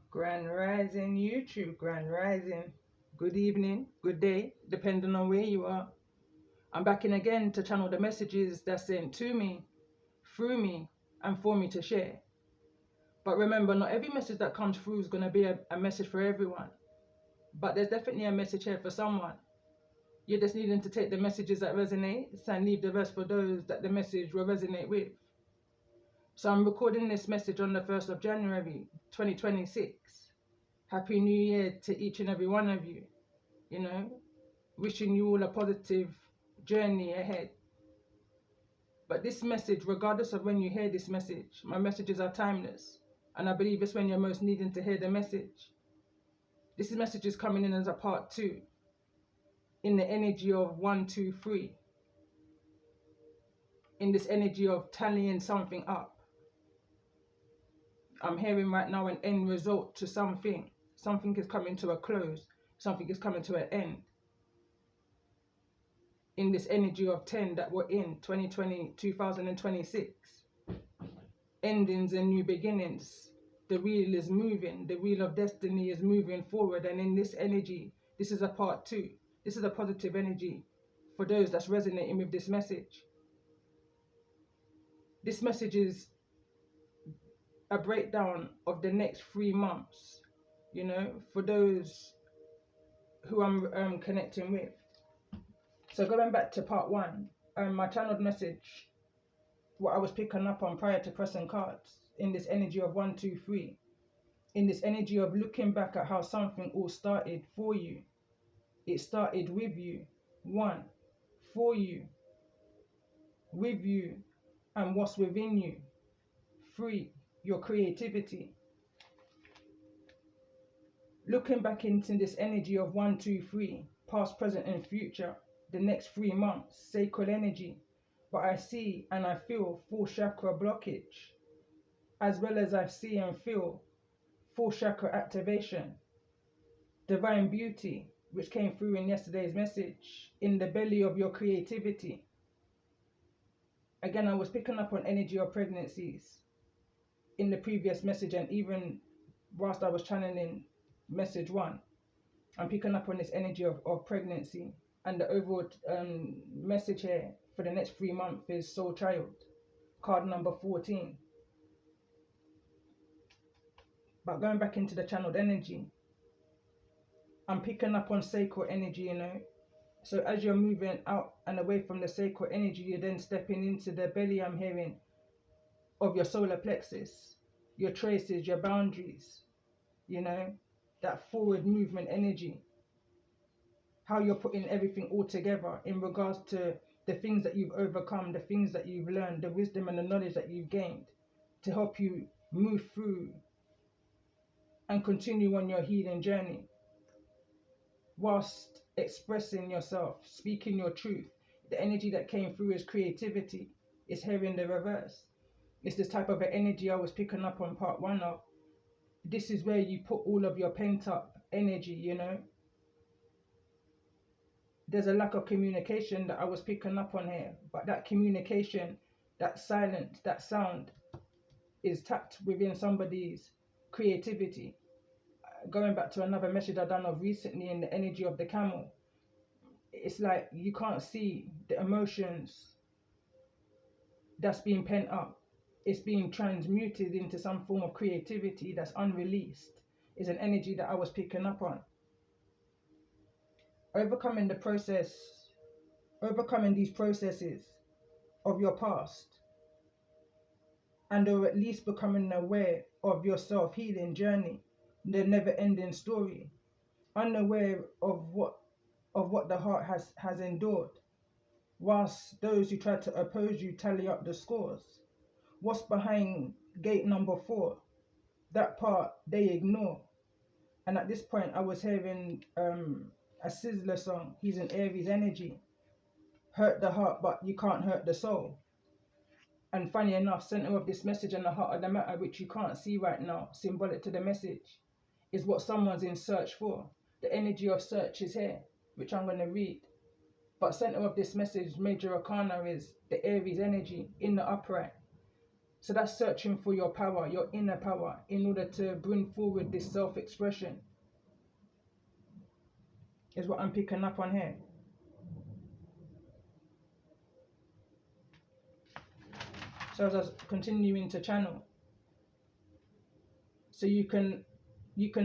Grand Rising YouTube, Grand Rising. Good evening, good day, depending on where you are. I'm back in again to channel the messages that's sent to me, through me, and for me to share. But remember, not every message that comes through is going to be a message for everyone. But there's definitely a message here for someone. You're just needing to take the messages that resonate and leave the rest for those that the message will resonate with. So I'm recording this message on the 1st of January, 2026. Happy New Year to each and every one of you. You know, wishing you all a positive journey ahead. But this message, regardless of when you hear this message, my messages are timeless. And I believe it's when you're most needing to hear the message. This message is coming in as a part 2 in the energy of 1, 2, 3. In this energy of tallying something up. I'm hearing right now an end result to something. Something is coming to a close. Something is coming to an end. In this energy of 10 that we're in 2026. Endings and new beginnings. The wheel is moving. The wheel of destiny is moving forward. And in this energy, this is a part 2. This is a positive energy for those that's resonating with this message. This message is a breakdown of the next 3 months, you know, for those who I'm connecting with. So going back to part 1, my channeled message, what I was picking up on prior to pressing cards, in this energy of 1, 2, 3, in this energy of looking back at how something all started for you. It started with you. 1, for you, with you, and what's within you. 3, your creativity. Looking back into this energy of 1, 2, 3, past, present, and future, the next 3 months, sacred energy. But I see and I feel full chakra blockage, as well as I see and feel full chakra activation. Divine beauty, which came through in yesterday's message, in the belly of your creativity. Again, I was picking up on energy of pregnancies in the previous message, and even whilst I was channeling message 1, I'm picking up on this energy of pregnancy. And the overall message here for the next 3 months is soul child, card number 14. But going back into the channeled energy, I'm picking up on sacred energy, you know. So as you're moving out and away from the sacred energy, you're then stepping into the belly, I'm hearing, of your solar plexus, your traces, your boundaries, you know, that forward movement energy. How you're putting everything all together in regards to the things that you've overcome, the things that you've learned, the wisdom and the knowledge that you've gained to help you move through and continue on your healing journey whilst expressing yourself, speaking your truth. The energy that came through is creativity. It's here in the reverse. It's this type of an energy I was picking up on part 1 of. This is where you put all of your pent up energy, you know. There's a lack of communication that I was picking up on here, but that communication, that silence, that sound is tapped within somebody's creativity. Going back to another message I done of recently in the energy of the camel, it's like you can't see the emotions that's being pent up. It's being transmuted into some form of creativity that's unreleased. Is an energy that I was picking up on. Overcoming these processes of your past, and or at least becoming aware of your self-healing journey, the never-ending story, unaware of what the heart has endured, whilst those who try to oppose you tally up the scores. What's behind gate number 4? That part they ignore. And at this point, I was hearing a Sizzler song. He's an Aries energy. Hurt the heart, but you can't hurt the soul. And funny enough, center of this message and the heart of the matter, which you can't see right now, symbolic to the message, is what someone's in search for. The energy of search is here, which I'm going to read. But center of this message, major arcana, is the Aries energy in the upright. So that's searching for your power, your inner power, in order to bring forward this self-expression, is what I'm picking up on here. So as I was continuing to channel, so you can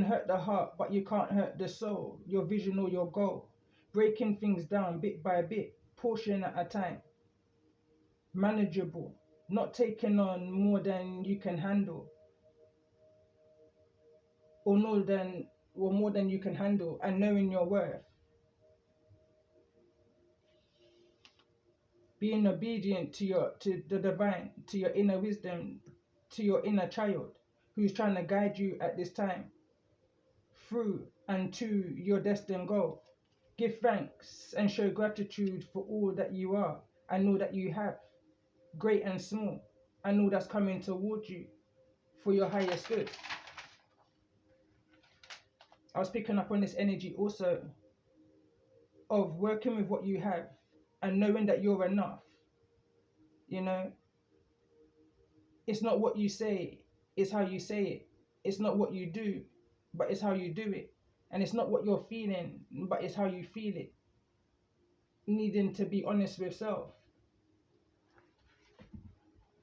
hurt the heart, but you can't hurt the soul, your vision or your goal. Breaking things down bit by bit, portion at a time. Manageable, not taking on more than you can handle, or more than you can handle, and knowing your worth. Being obedient to the divine, to your inner wisdom, to your inner child who's trying to guide you at this time through and to your destined goal. Give thanks and show gratitude for all that you are and all that you have, great and small, and all that's coming towards you for your highest good. I was picking up on this energy also of working with what you have and knowing that you're enough. You know, it's not what you say, it's how you say it. It's not what you do, but it's how you do it. And it's not what you're feeling, but it's how you feel it. Needing to be honest with self.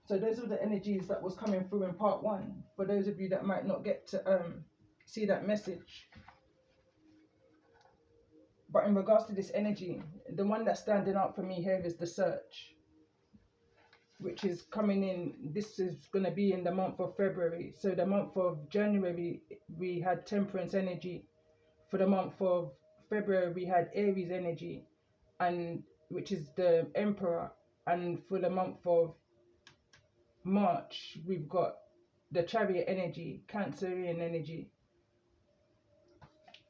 So those are the energies that was coming through in part one. For those of you that might not get to see that message. But in regards to this energy, the one that's standing out for me here is the search, which is coming in. This is going to be in the month of February. So the month of January, we had Temperance energy. For the month of February, we had Aries energy, and which is the Emperor. And for the month of March, we've got the Chariot energy, Cancerian energy.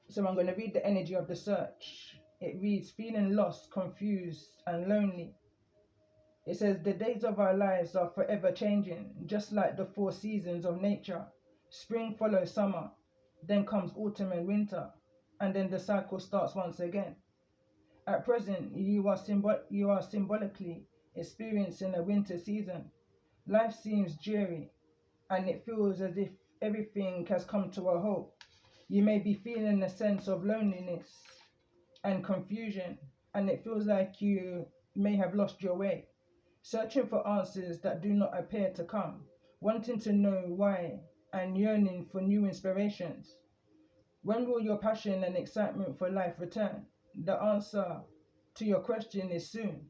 So I'm going to read the energy of the search. It reads, feeling lost, confused, and lonely. It says, the days of our lives are forever changing, just like the four seasons of nature. Spring follows summer, then comes autumn and winter, and then the cycle starts once again. At present, you are symbolically experiencing a winter season. Life seems dreary, and it feels as if everything has come to a halt. You may be feeling a sense of loneliness and confusion, and it feels like you may have lost your way, searching for answers that do not appear to come, wanting to know why, and yearning for new inspirations. When will your passion and excitement for life return? The answer to your question is soon.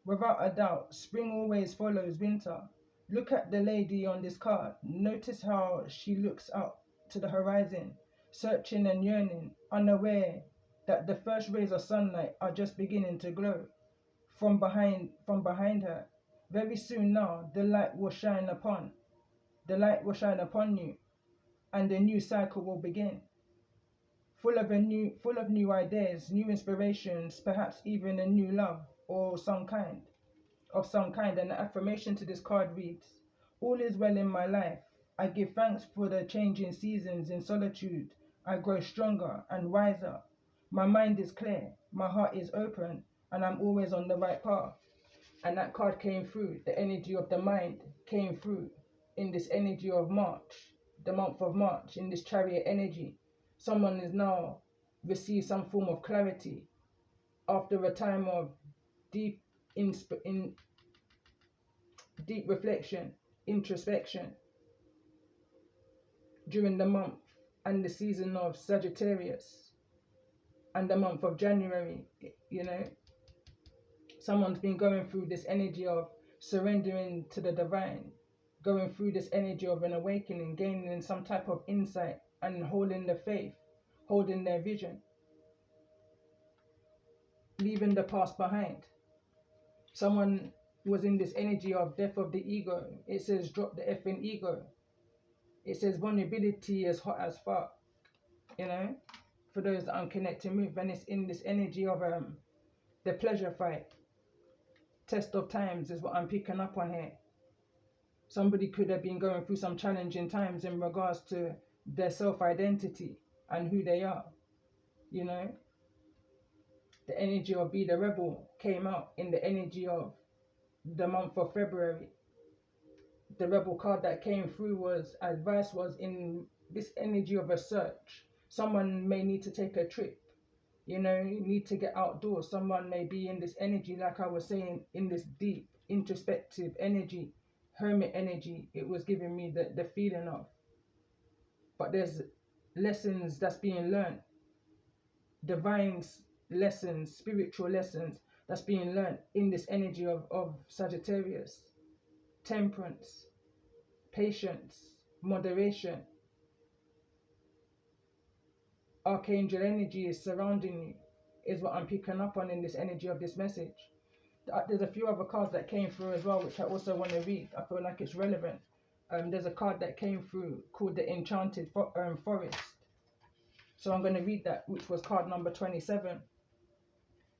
Without a doubt, spring always follows winter. Look at the lady on this card. Notice how she looks out to the horizon, searching and yearning, unaware that the first rays of sunlight are just beginning to glow from behind her. Very soon now, the light will shine upon you, and the new cycle will begin. Full of new ideas, new inspirations, perhaps even a new love or some kind. And the affirmation to this card reads, all is well in my life. I give thanks for the changing seasons. In solitude, I grow stronger and wiser. My mind is clear, my heart is open, and I'm always on the right path. And that card came through. The energy of the mind came through in this energy of March, the month of March, in this Chariot energy. Someone is now received some form of clarity after a time of deep in deep reflection, introspection during the month and the season of Sagittarius and the month of January. You know, someone's been going through this energy of surrendering to the divine, going through this energy of an awakening, gaining some type of insight and holding the faith, holding their vision, leaving the past behind. Someone was in this energy of death of the ego. It says drop the effing ego. It says vulnerability is hot as fuck, you know, for those that I'm connecting with. And it's in this energy of the pleasure fight. Test of times is what I'm picking up on here. Somebody could have been going through some challenging times in regards to their self-identity and who they are, you know. The energy of be the rebel came out in the energy of the month of February. The rebel card that came through was advice was in this energy of a search. Someone may need to take a trip, need to get outdoors. Someone may be in this energy, like I was saying, in this deep introspective energy, hermit energy. It was giving me the feeling of. But there's lessons that's being learned, divine lessons, spiritual lessons that's being learned in this energy of Sagittarius. Temperance, patience, moderation. Archangel energy is surrounding you, is what I'm picking up on in this energy of this message. There's a few other cards that came through as well, which I also want to read. I feel like it's relevant. There's a card that came through called the Enchanted Forest. So I'm going to read that, which was card number 27.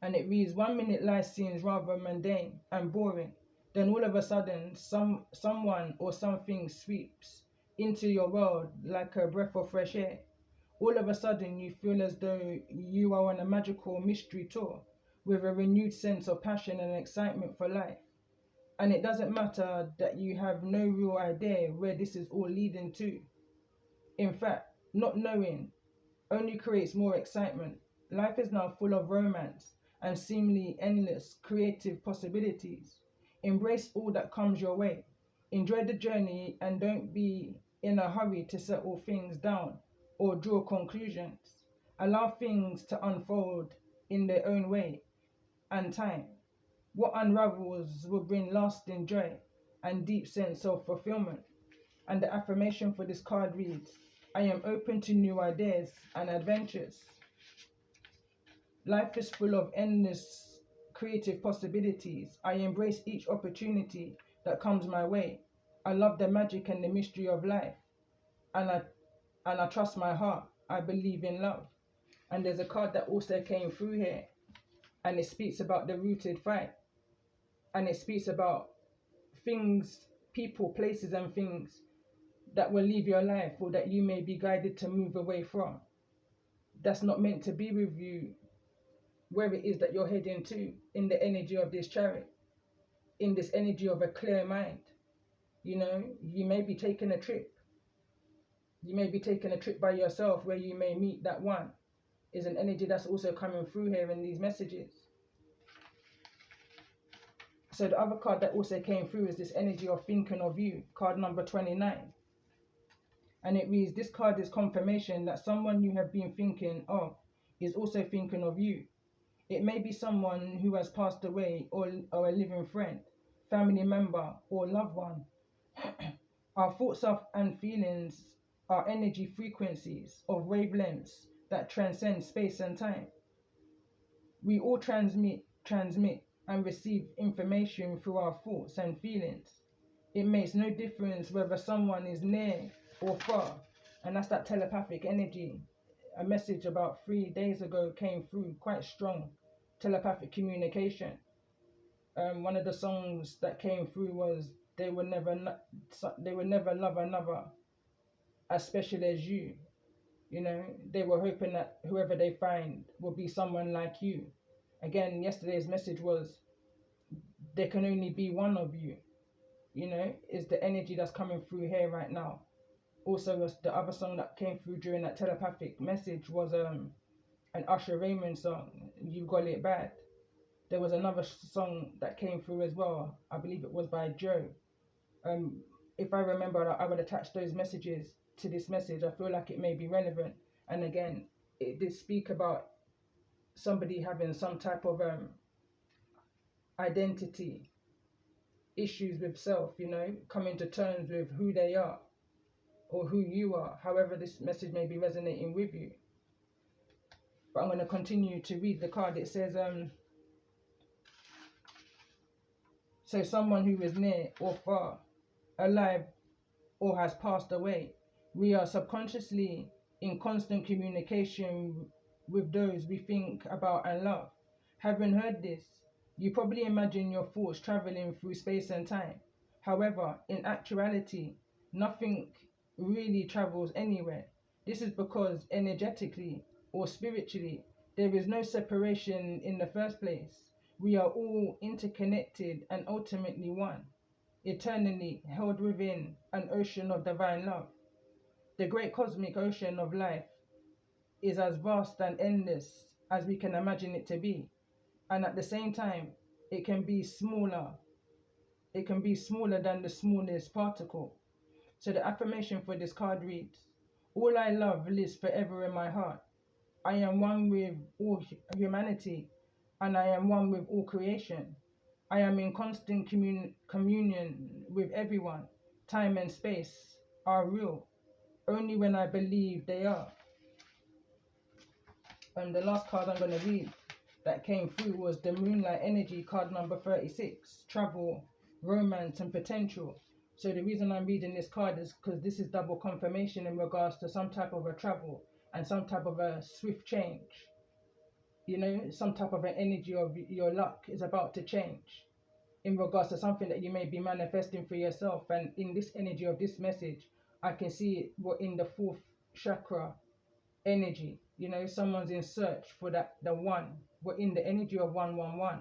And it reads, 1 minute life seems rather mundane and boring. Then all of a sudden, someone or something sweeps into your world like a breath of fresh air. All of a sudden, you feel as though you are on a magical mystery tour with a renewed sense of passion and excitement for life. And it doesn't matter that you have no real idea where this is all leading to. In fact, not knowing only creates more excitement. Life is now full of romance and seemingly endless creative possibilities. Embrace all that comes your way. Enjoy the journey and don't be in a hurry to settle things down or draw conclusions. Allow things to unfold in their own way and time. What unravels will bring lasting joy and deep sense of fulfillment. And the affirmation for this card reads, I am open to new ideas and adventures. Life is full of endless creative possibilities. I embrace each opportunity that comes my way. I love the magic and the mystery of life. And I trust my heart. I believe in love. And there's a card that also came through here. And it speaks about the rooted fight. And it speaks about things, people, places and things that will leave your life or that you may be guided to move away from. That's not meant to be with you where it is that you're heading to in the energy of this chariot, in this energy of a clear mind. You may be taking a trip. You may be taking a trip by yourself where you may meet that one. Is an energy that's also coming through here in these messages. So the other card that also came through is this energy of thinking of you, card number 29. And it reads, this card is confirmation that someone you have been thinking of is also thinking of you. It may be someone who has passed away or a living friend, family member, or loved one. Our thoughts and feelings are energy frequencies of wavelengths that transcend space and time. We all transmit, and receive information through our thoughts and feelings. It makes no difference whether someone is near or far. And that's that telepathic energy. A message about 3 days ago came through quite strong. Telepathic communication. One of the songs that came through was they will never love another as special as you. They were hoping that whoever they find will be someone like you. Again, yesterday's message was there can only be one of you. Is the energy that's coming through here right now. Also, the other song that came through during that telepathic message was an Usher Raymond song, You Got It Bad. There was another song that came through as well. I believe it was by Joe. If I remember, I would attach those messages to this message. I feel like it may be relevant. And again, it did speak about somebody having some type of identity issues with self, coming to terms with who they are or who you are, however this message may be resonating with you. But I'm going to continue to read the card. It says, so someone who is near or far, alive or has passed away. We are subconsciously in constant communication with those we think about and love. Having heard this, you probably imagine your thoughts traveling through space and time. However, in actuality, nothing really travels anywhere. This is because energetically or spiritually, there is no separation in the first place. We are all interconnected and ultimately one. eternally held within an ocean of divine love. The great cosmic ocean of life is as vast and endless as we can imagine it to be, and at the same time, it can be smaller. It can be smaller than the smallest particle. So the affirmation for this card reads, all I love lives forever in my heart. I am one with all humanity, and I am one with all creation. I am in constant communion with everyone. Time and space are real, only when I believe they are. And the last card I'm going to read that came through was the Moonlight Energy card number 36, travel, romance, and potential. So the reason I'm reading this card is because this is double confirmation in regards to some type of a travel and some type of a swift change. You know, some type of an energy of your luck is about to change in regards to something that you may be manifesting for yourself. And in this energy of this message, I can see it in the fourth chakra energy. You know, someone's in search for the one. We're in the energy of 111,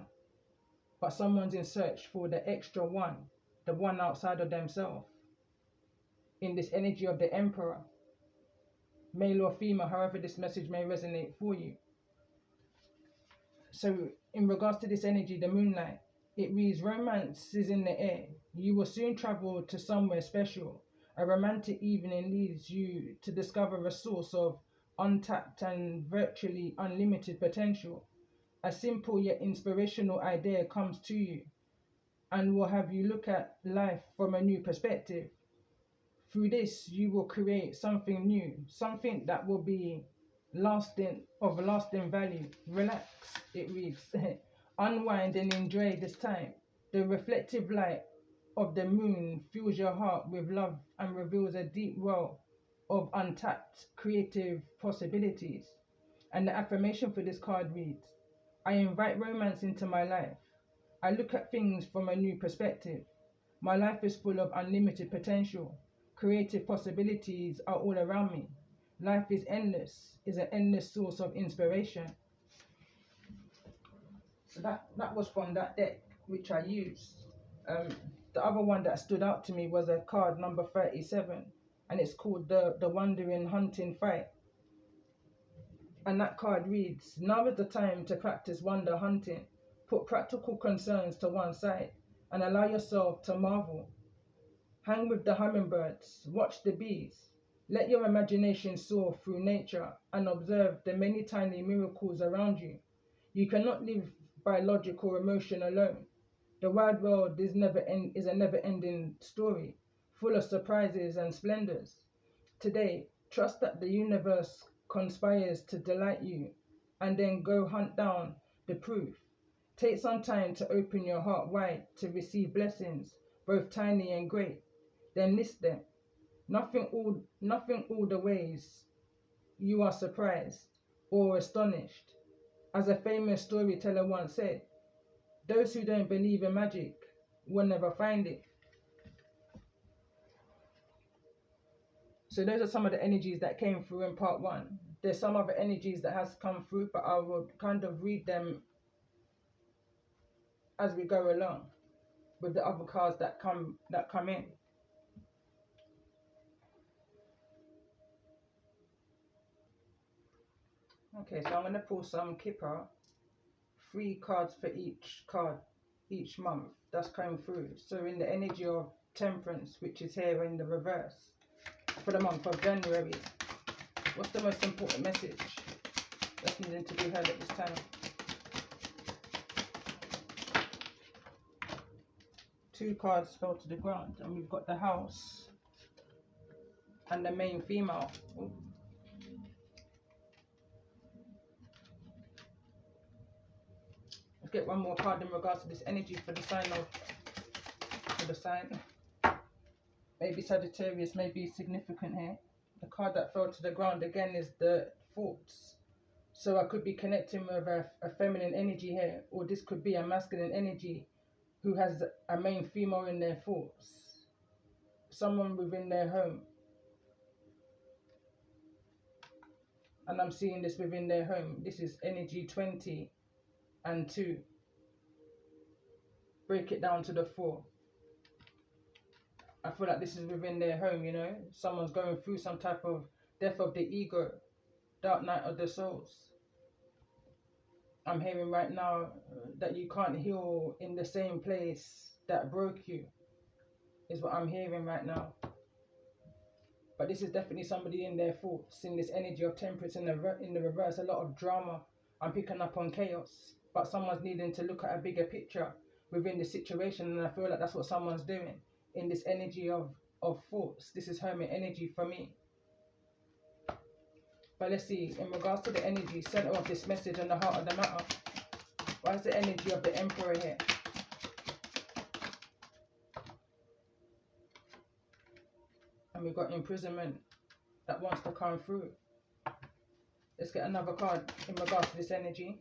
but someone's in search for the extra one, the one outside of themselves. In this energy of the emperor, male or female, however this message may resonate for you. So in regards to this energy, the moonlight, it reads, romance is in the air. You will soon travel to somewhere special. A romantic evening leads you to discover a source of untapped and virtually unlimited potential. A simple yet inspirational idea comes to you and will have you look at life from a new perspective. Through this, you will create something new, something that will be lasting value. Relax, it reads. Unwind and enjoy this time. The reflective light of the moon fills your heart with love and reveals a deep well of untapped creative possibilities. And the affirmation for this card reads, I invite romance into my life. I look at things from a new perspective. My life is full of unlimited potential. Creative possibilities are all around me. Life is endless, is an endless source of inspiration. So that was from that deck which I used. The other one that stood out to me was a card number 37, and it's called the Wandering Hunting Fight. And that card reads, now is the time to practice wonder hunting. Put practical concerns to one side and allow yourself to marvel. Hang with the hummingbirds, watch the bees. Let your imagination soar through nature and observe the many tiny miracles around you. You cannot live by logic or emotion alone. The wide world is a never-ending story, full of surprises and splendors. Today, trust that the universe conspires to delight you, and then go hunt down the proof. Take some time to open your heart wide to receive blessings, both tiny and great. Then list them. Nothing all the ways you are surprised or astonished. As a famous storyteller once said, those who don't believe in magic will never find it. So those are some of the energies that came through in part one. There's some other energies that has come through, but I will kind of read them as we go along with the other cards that come in. Okay, so I'm going to pull some Kipper, 3 cards for each card each month that's coming through. So in the energy of Temperance, which is here in the reverse, for the month of January, what's the most important message that's needing to be heard at this time? 2 cards fell to the ground, and we've got the House and the main female. Ooh. Let's get one more card in regards to this energy for the sign. Maybe Sagittarius may be significant here. The card that fell to the ground again is the Thoughts. So I could be connecting with a feminine energy here, or this could be a masculine energy who has a main female in their thoughts. Someone within their home. And I'm seeing this within their home. This is energy 20 and 2. Break it down to the 4. I feel like this is within their home, you know. Someone's going through some type of death of the ego, dark night of the souls. I'm hearing right now that you can't heal in the same place that broke you, is what I'm hearing right now. But this is definitely somebody in their thoughts, in this energy of temperance in the reverse, a lot of drama. I'm picking up on chaos, but someone's needing to look at a bigger picture within the situation, and I feel like that's what someone's doing in this energy of thoughts. This is hermit energy for me. But let's see, in regards to the energy, center of this message and the heart of the matter, why is the energy of the emperor here? And we've got imprisonment that wants to come through. Let's get another card in regards to this energy.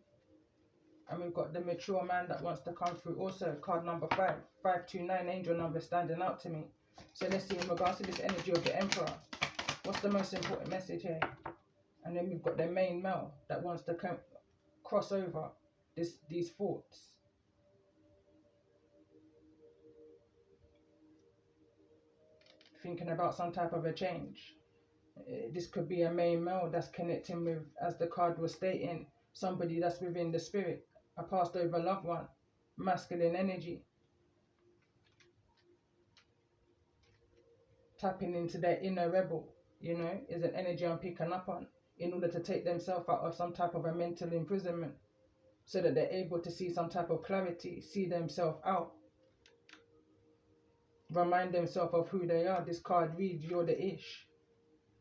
And we've got the mature man that wants to come through. Also, card number 5, 529, angel number standing out to me. So let's see in regards to this energy of the emperor, what's the most important message here? And then we've got the main male that wants to cross over these thoughts. Thinking about some type of a change. This could be a main male that's connecting with, as the card was stating, somebody that's within the spirit, a passed over loved one, masculine energy. Tapping into their inner rebel, you know, is an energy I'm picking up on in order to take themselves out of some type of a mental imprisonment so that they're able to see some type of clarity, see themselves out, remind themselves of who they are. This card reads, you're the ish,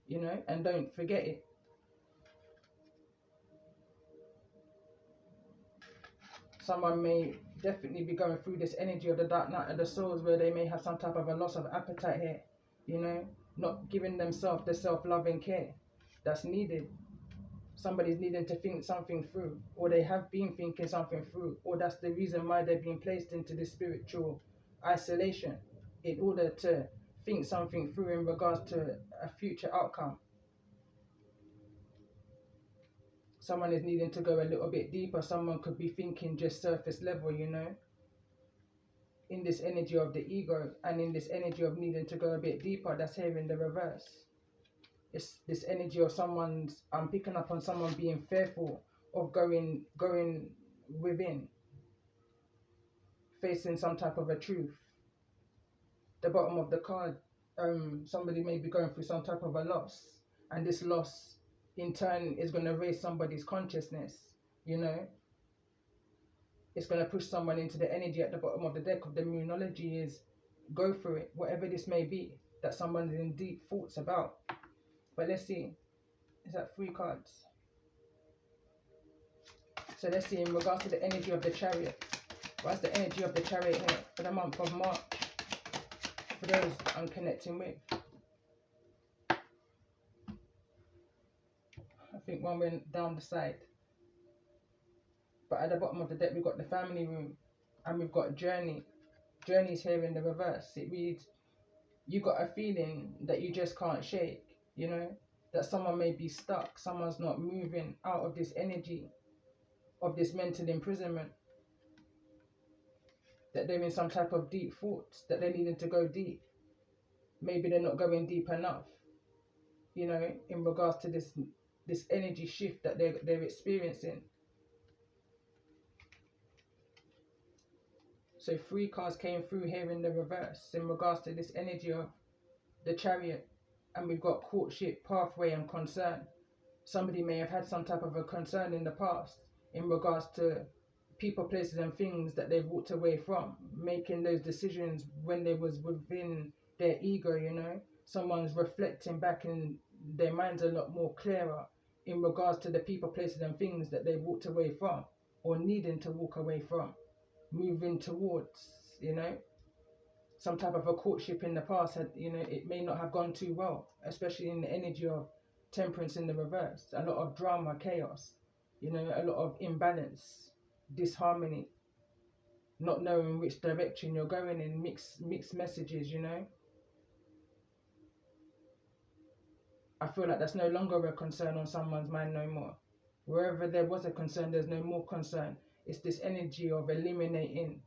you know, and don't forget it. Someone may definitely be going through this energy of the dark night of the souls where they may have some type of a loss of appetite here, you know, not giving themselves the self-loving care that's needed. Somebody's needing to think something through, or they have been thinking something through, or that's the reason why they've been placed into this spiritual isolation in order to think something through in regards to a future outcome. Someone is needing to go a little bit deeper. Someone could be thinking just surface level, you know, in this energy of the ego and in this energy of needing to go a bit deeper. That's here in the reverse. It's this energy of someone's, I'm picking up on someone being fearful of going within, facing some type of a truth. The bottom of the card, somebody may be going through some type of a loss, and this loss in turn is going to raise somebody's consciousness, you know. It's going to push someone into the energy at the bottom of the deck of the moonology is go for it, whatever this may be that someone's in deep thoughts about. But let's see, is that 3 cards? So let's see in regards to the energy of the chariot. What's the energy of the chariot here for the month of March? For those I'm connecting with. I think one went down the side. But at the bottom of the deck we've got the family room. And we've got journey. Journey's here in the reverse. It reads, you got a feeling that you just can't shake. You know, that someone may be stuck. Someone's not moving out of this energy of this mental imprisonment. That they're in some type of deep thoughts. That they're needing to go deep. Maybe they're not going deep enough. You know, in regards to this energy shift that they're experiencing. So 3 cards came through here in the reverse in regards to this energy of the chariot. And we've got courtship, pathway and concern. Somebody may have had some type of a concern in the past in regards to people, places and things that they've walked away from, making those decisions when they was within their ego, you know. Someone's reflecting back in their minds a lot more clearer in regards to the people, places and things that they've walked away from or needing to walk away from, moving towards, you know. Some type of a courtship in the past had, you know, it may not have gone too well, especially in the energy of temperance in the reverse. A lot of drama, chaos, you know, a lot of imbalance, disharmony, not knowing which direction you're going in, mixed messages, you know. I feel like that's no longer a concern on someone's mind no more. Wherever there was a concern, there's no more concern. It's this energy of eliminating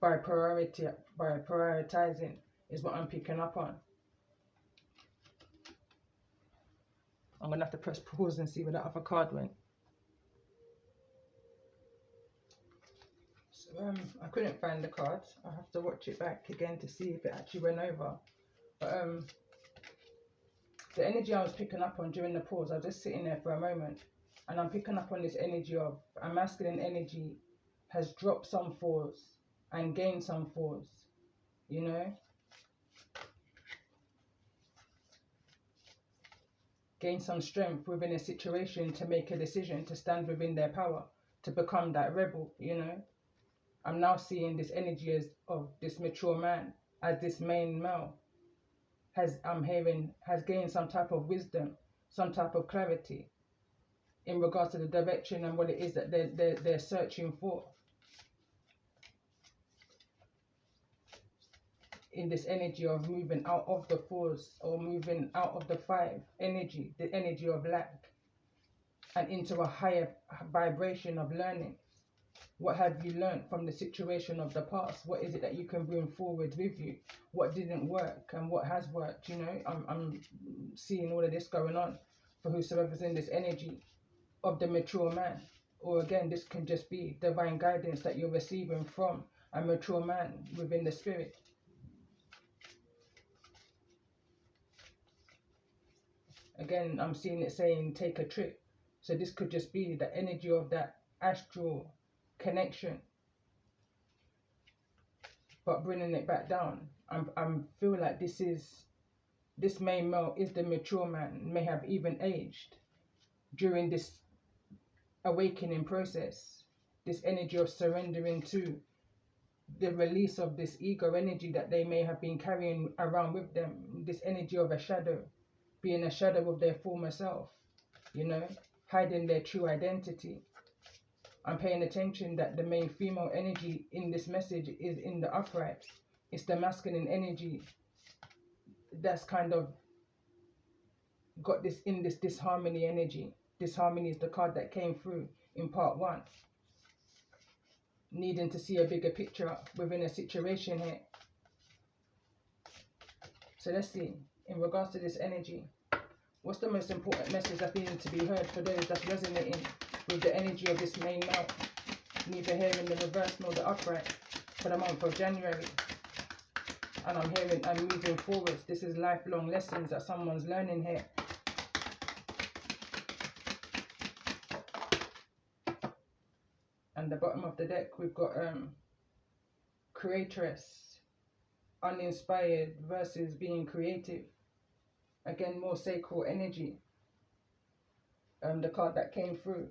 by prioritizing is what I'm picking up on. I'm going to have to press pause and see where that other card went. So I couldn't find the card. I have to watch it back again to see if it actually went over. But the energy I was picking up on during the pause, I was just sitting there for a moment, and I'm picking up on this energy of a masculine energy has dropped some force and gained some force, you know? Gain some strength within a situation to make a decision, to stand within their power, to become that rebel, you know? I'm now seeing this energy as of this mature man, as this main male has gained some type of wisdom, some type of clarity in regards to the direction and what it is that they're searching for. In this energy of moving out of the fours or moving out of the five energy, the energy of lack, and into a higher vibration of learning. What have you learned from the situation of the past? What is it that you can bring forward with you? What didn't work and what has worked? You know, I'm seeing all of this going on for whosoever's in this energy of the mature man. Or again, this can just be divine guidance that you're receiving from a mature man within the spirit. Again, I'm seeing it saying take a trip. So this could just be the energy of that astral connection, but bringing it back down. I'm feel like this main male is the mature man, may have even aged during this awakening process, this energy of surrendering to the release of this ego energy that they may have been carrying around with them, this energy of a shadow, being a shadow of their former self, you know, hiding their true identity. I'm paying attention that the main female energy in this message is in the upright. It's the masculine energy that's kind of got this in this disharmony energy. Disharmony is the card that came through in part one. Needing to see a bigger picture within a situation here. So let's see, in regards to this energy, what's the most important message that's needing to be heard for those that's resonating with the energy of this main male? Neither hearing the reverse nor the upright for the month of January. And I'm hearing I'm moving forwards. This is lifelong lessons that someone's learning here. And the bottom of the deck, we've got creatress, uninspired versus being creative. Again, more sacral energy. The card that came through,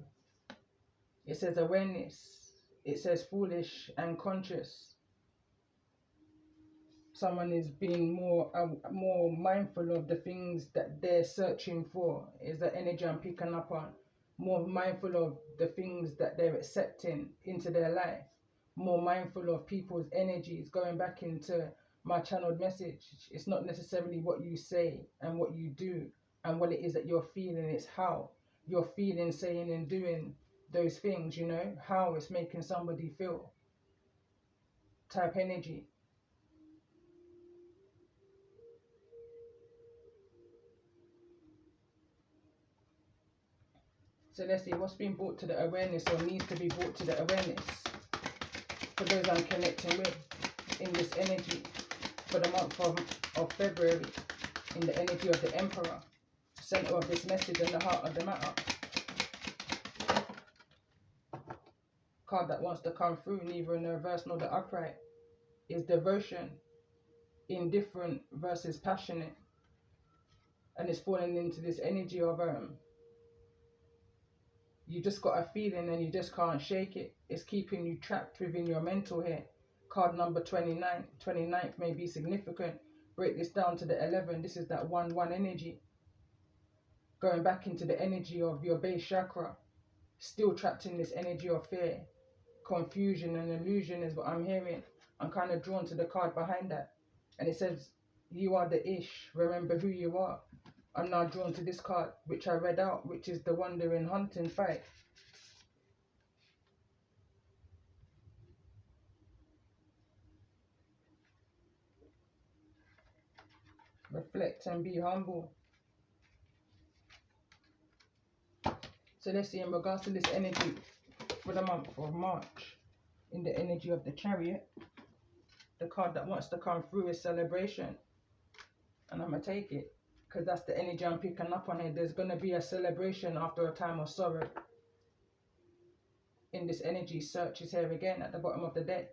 it says awareness. It says foolish and conscious. Someone is being more mindful of the things that they're searching for, is the energy I'm picking up on. More mindful of the things that they're accepting into their life. More mindful of people's energies. Going back into my channeled message, it's not necessarily what you say and what you do and what it is that you're feeling, it's how you're feeling, saying and doing those things, you know, how it's making somebody feel type energy. So let's see what's being brought to the awareness or needs to be brought to the awareness for those I'm connecting with in this energy for the month of February, in the energy of the Emperor, center of this message and the heart of the matter. Card that wants to come through, neither in the reverse nor the upright, is devotion, indifferent versus passionate. And it's falling into this energy of you just got a feeling and you just can't shake it. It's keeping you trapped within your mental here. Card number 29. 29th may be significant. Break this down to the 11. This is that 1-1 energy. Going back into the energy of your base chakra. Still trapped in this energy of fear. Confusion and illusion is what I'm hearing. I'm kind of drawn to the card behind that. And it says, you are the Ish. Remember who you are. I'm now drawn to this card, which I read out, which is the Wandering Hunting Fight. Reflect and be humble. So let's see in regards to this energy for the month of March. In the energy of the Chariot, the card that wants to come through is celebration. And I'm going to take it because that's the energy I'm picking up on here. There's going to be a celebration after a time of sorrow. In this energy, search is here again at the bottom of the deck.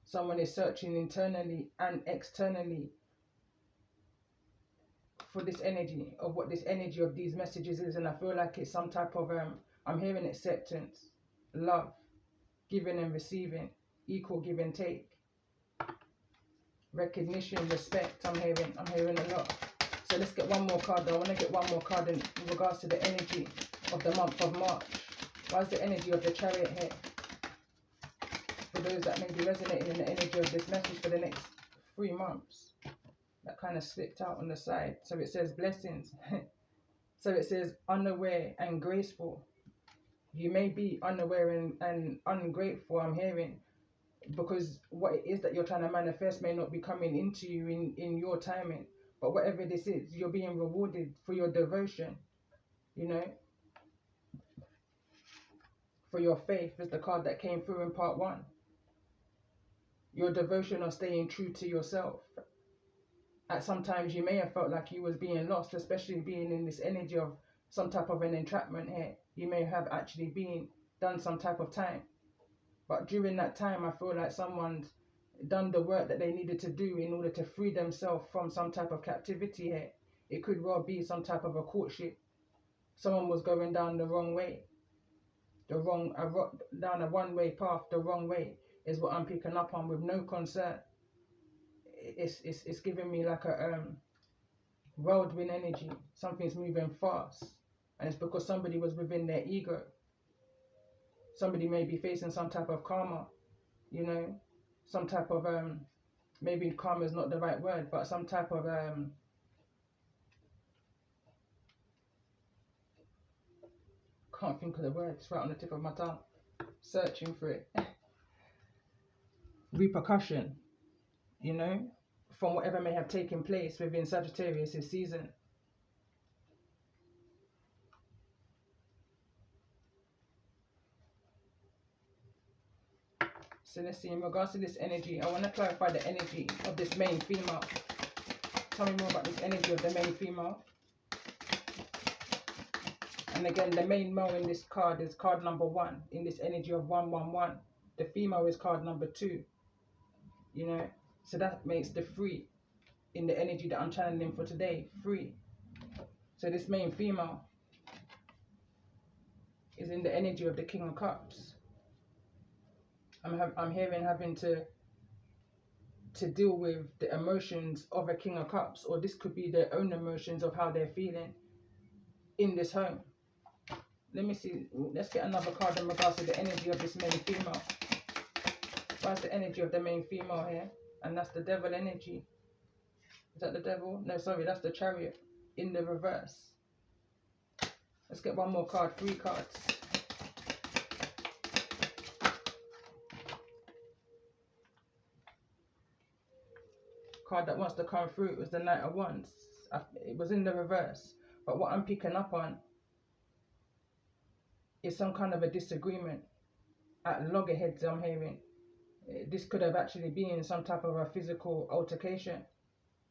Someone is searching internally and externally for this energy, of what this energy of these messages is. And I feel like it's some type of, I'm hearing acceptance, love, giving and receiving, equal give and take, recognition, respect. I'm hearing a lot. So let's get one more card. I want to get one more card in regards to the energy of the month of March. Why is the energy of the Chariot here? For those that may be resonating in the energy of this message for the next 3 months. That kind of slipped out on the side. So it says blessings. So it says unaware and graceful. You may be unaware and ungrateful, I'm hearing, because what it is that you're trying to manifest may not be coming into you in your timing. But whatever this is, you're being rewarded for your devotion, you know, for your faith is the card that came through in part 1. Your devotion of staying true to yourself. At sometimes you may have felt like you was being lost, especially being in this energy of some type of an entrapment here. You may have actually done some type of time. But during that time, I feel like someone's done the work that they needed to do in order to free themselves from some type of captivity here. It could well be some type of a courtship. Someone was going down the wrong way. Down a one-way path, the wrong way is what I'm picking up on with no concern. It's giving me like a whirlwind energy. Something's moving fast. And it's because somebody was within their ego. Somebody may be facing some type of karma, you know, some type of maybe karma is not the right word, but some type of can't think of the word, it's right on the tip of my tongue, searching for it. Repercussion, you know, from whatever may have taken place within Sagittarius' season. So let's see, in regards to this energy, I want to clarify the energy of this main female. Tell me more about this energy of the main female. And again, the main male in this card is card number 1 in this energy of 111. The female is card number 2. You know, so that makes the 3 in the energy that I'm channeling for today, 3. So this main female is in the energy of the King of Cups. I'm hearing having to deal with the emotions of a King of Cups, or this could be their own emotions of how they're feeling in this home. Let me see. Let's get another card in regards to the energy of this main female. What's the energy of the main female here? And that's the devil energy. Is that the devil? No, sorry, that's the Chariot in the reverse. Let's get one more card. 3 cards. Card that wants to come through was the Knight of Wands. It was in the reverse. But what I'm picking up on is some kind of a disagreement at loggerheads, I'm hearing. This could have actually been some type of a physical altercation.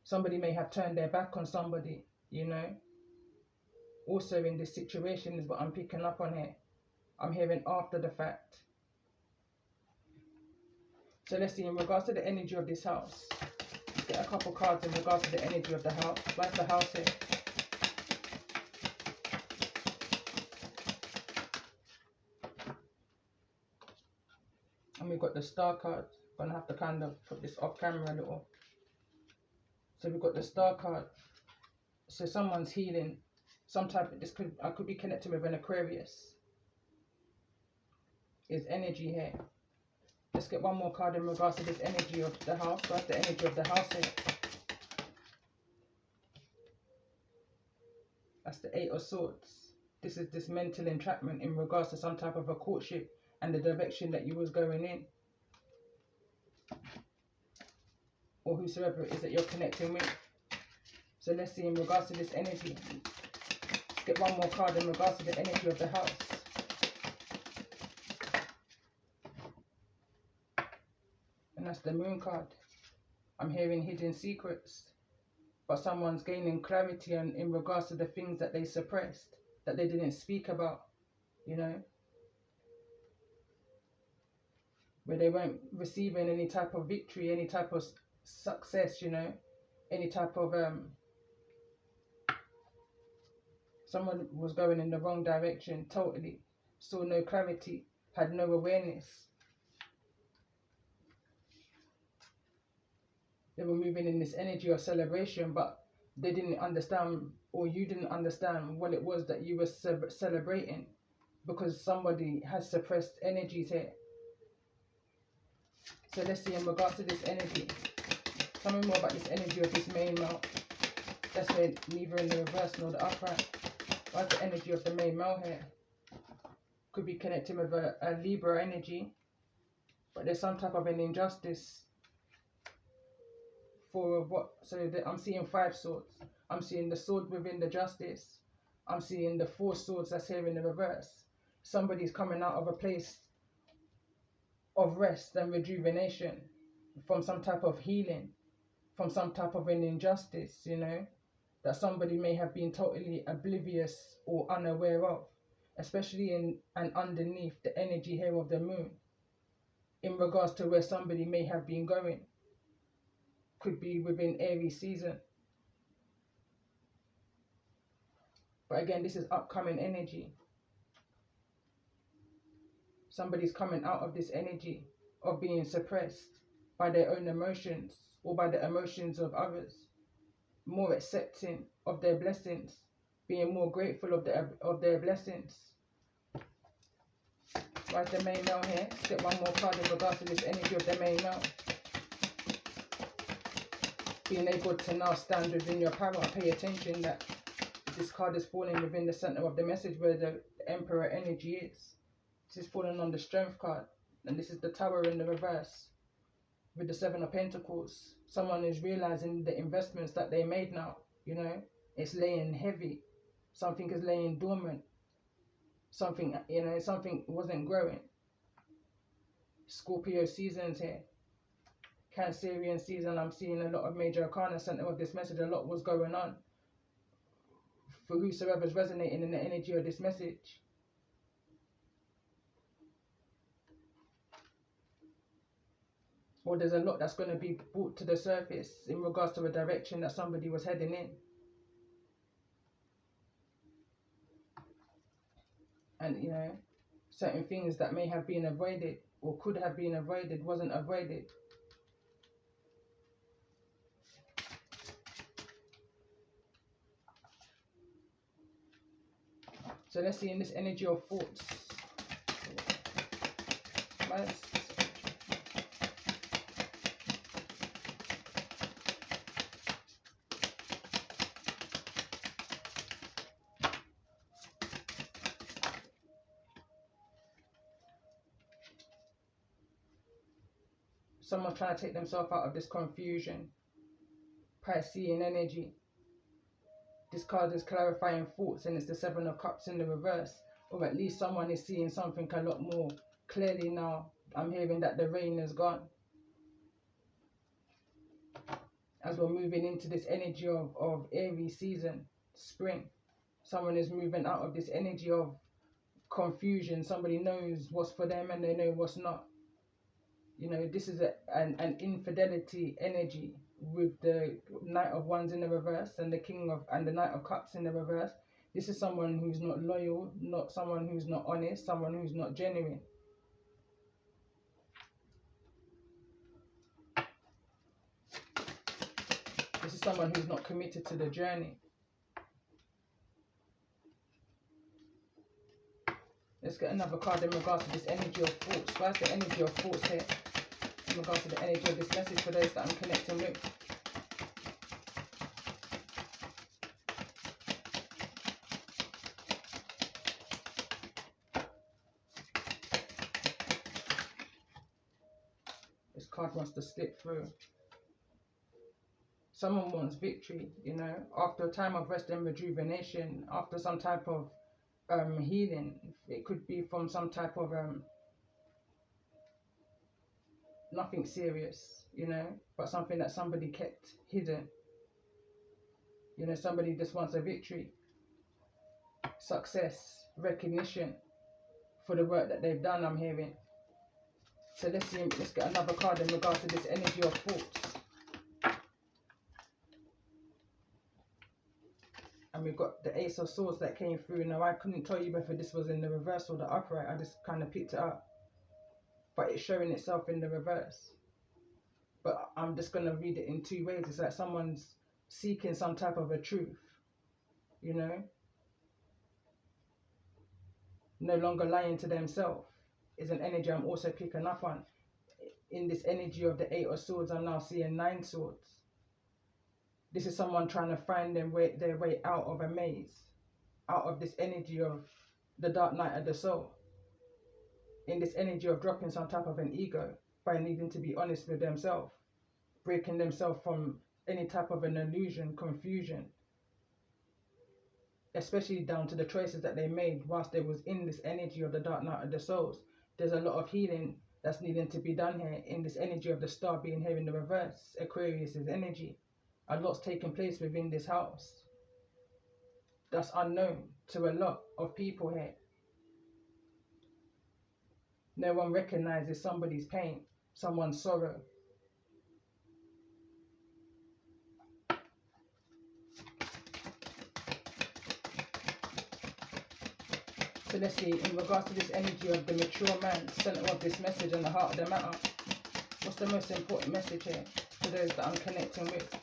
Somebody may have turned their back on somebody, you know. Also in this situation is what I'm picking up on here. I'm hearing after the fact. So let's see, in regards to the energy of this house. Let's get a couple cards in regards to the energy of the house. Where's the house here? And we've got the Star card. Gonna have to kind of put this off camera a little. So we've got the Star card. So someone's healing. Some type of, I could be connected with an Aquarius. Is energy here. Let's get one more card in regards to this energy of the house. What's the energy of the house here? That's the 8 of Swords. This is this mental entrapment in regards to some type of a courtship and the direction that you was going in. Or whosoever it is that you're connecting with. So let's see in regards to this energy. Let's get one more card in regards to the energy of the house. And that's the Moon card. I'm hearing hidden secrets. But someone's gaining clarity in regards to the things that they suppressed, that they didn't speak about, you know. Where they weren't receiving any type of victory, any type of success, you know. Any type of someone was going in the wrong direction totally, saw no clarity, had no awareness. They were moving in this energy of celebration, but they didn't understand, or you didn't understand what it was that you were celebrating, because somebody has suppressed energies here. So let's see in regards to this energy. Tell me more about this energy of this main male. That's where neither in the reverse nor the upright. What's the energy of the main male here? Could be connecting with a Libra energy, but there's some type of an injustice for what? So I'm seeing 5 swords. I'm seeing the sword within the justice. I'm seeing the 4 swords that's here in the reverse. Somebody's coming out of a place of rest and rejuvenation from some type of healing, from some type of an injustice, you know, that somebody may have been totally oblivious or unaware of, especially in and underneath the energy here of the moon, in regards to where somebody may have been going. Could be within Aries season. But again, this is upcoming energy. Somebody's coming out of this energy of being suppressed by their own emotions or by the emotions of others, more accepting of their blessings, being more grateful of their blessings. Why is the main male here? Let's get one more card in regards to this energy of the main male. Being able to now stand within your power. Pay attention that this card is falling within the center of the message where the Emperor energy is. This is falling on the Strength card. And this is the Tower in the reverse with the 7 of Pentacles. Someone is realizing the investments that they made now. You know, it's laying heavy. Something is laying dormant. Something, you know, something wasn't growing. Scorpio seasons here. Cancerian season. I'm seeing a lot of major arcana center of this message. A lot was going on. For whosoever's resonating in the energy of this message. Or there's a lot that's going to be brought to the surface in regards to a direction that somebody was heading in. And, you know, certain things that may have been avoided or could have been avoided wasn't avoided. So let's see in this energy of thoughts. Someone trying to take themselves out of this confusion. Piscean energy. This card is clarifying thoughts, and it's the 7 of Cups in the reverse. Or at least someone is seeing something a lot more clearly now. I'm hearing that the rain is gone. As we're moving into this energy of Aries season, spring. Someone is moving out of this energy of confusion. Somebody knows what's for them and they know what's not. You know, this is an infidelity energy with the Knight of Wands in the reverse and the the Knight of Cups in the reverse. This is someone who's not loyal, not someone who's not honest, someone who's not genuine. This is someone who's not committed to the journey. Let's get another card in regards to this energy of thoughts. Where's the energy of thoughts here? In regards to the energy of this message for those that I'm connecting with. This card wants to slip through. Someone wants victory, you know, after a time of rest and rejuvenation, after some type of healing. It could be from some type of nothing serious, you know, but something that somebody kept hidden. You know, somebody just wants a victory, success, recognition for the work that they've done, I'm hearing. So let's see, let's get another card in regards to this energy of thoughts. And we've got the Ace of Swords that came through. Now, I couldn't tell you whether this was in the reverse or the upright. I just kind of picked it up. But it's showing itself in the reverse. But I'm just going to read it in two ways. It's like someone's seeking some type of a truth, you know? No longer lying to themselves is an energy I'm also picking up on. In this energy of the Eight of Swords, I'm now seeing 9 swords. This is someone trying to find their way out of a maze, out of this energy of the dark night of the soul. In this energy of dropping some type of an ego by needing to be honest with themselves, breaking themselves from any type of an illusion, confusion, especially down to the choices that they made whilst they was in this energy of the dark night of the souls. There's a lot of healing that's needing to be done here in this energy of the star being here in the reverse. Aquarius's energy. A lot's taking place within this house that's unknown to a lot of people here. No one recognizes somebody's pain, someone's sorrow. So let's see, in regards to this energy of the mature man, center of this message and the heart of the matter, what's the most important message here to those that I'm connecting with,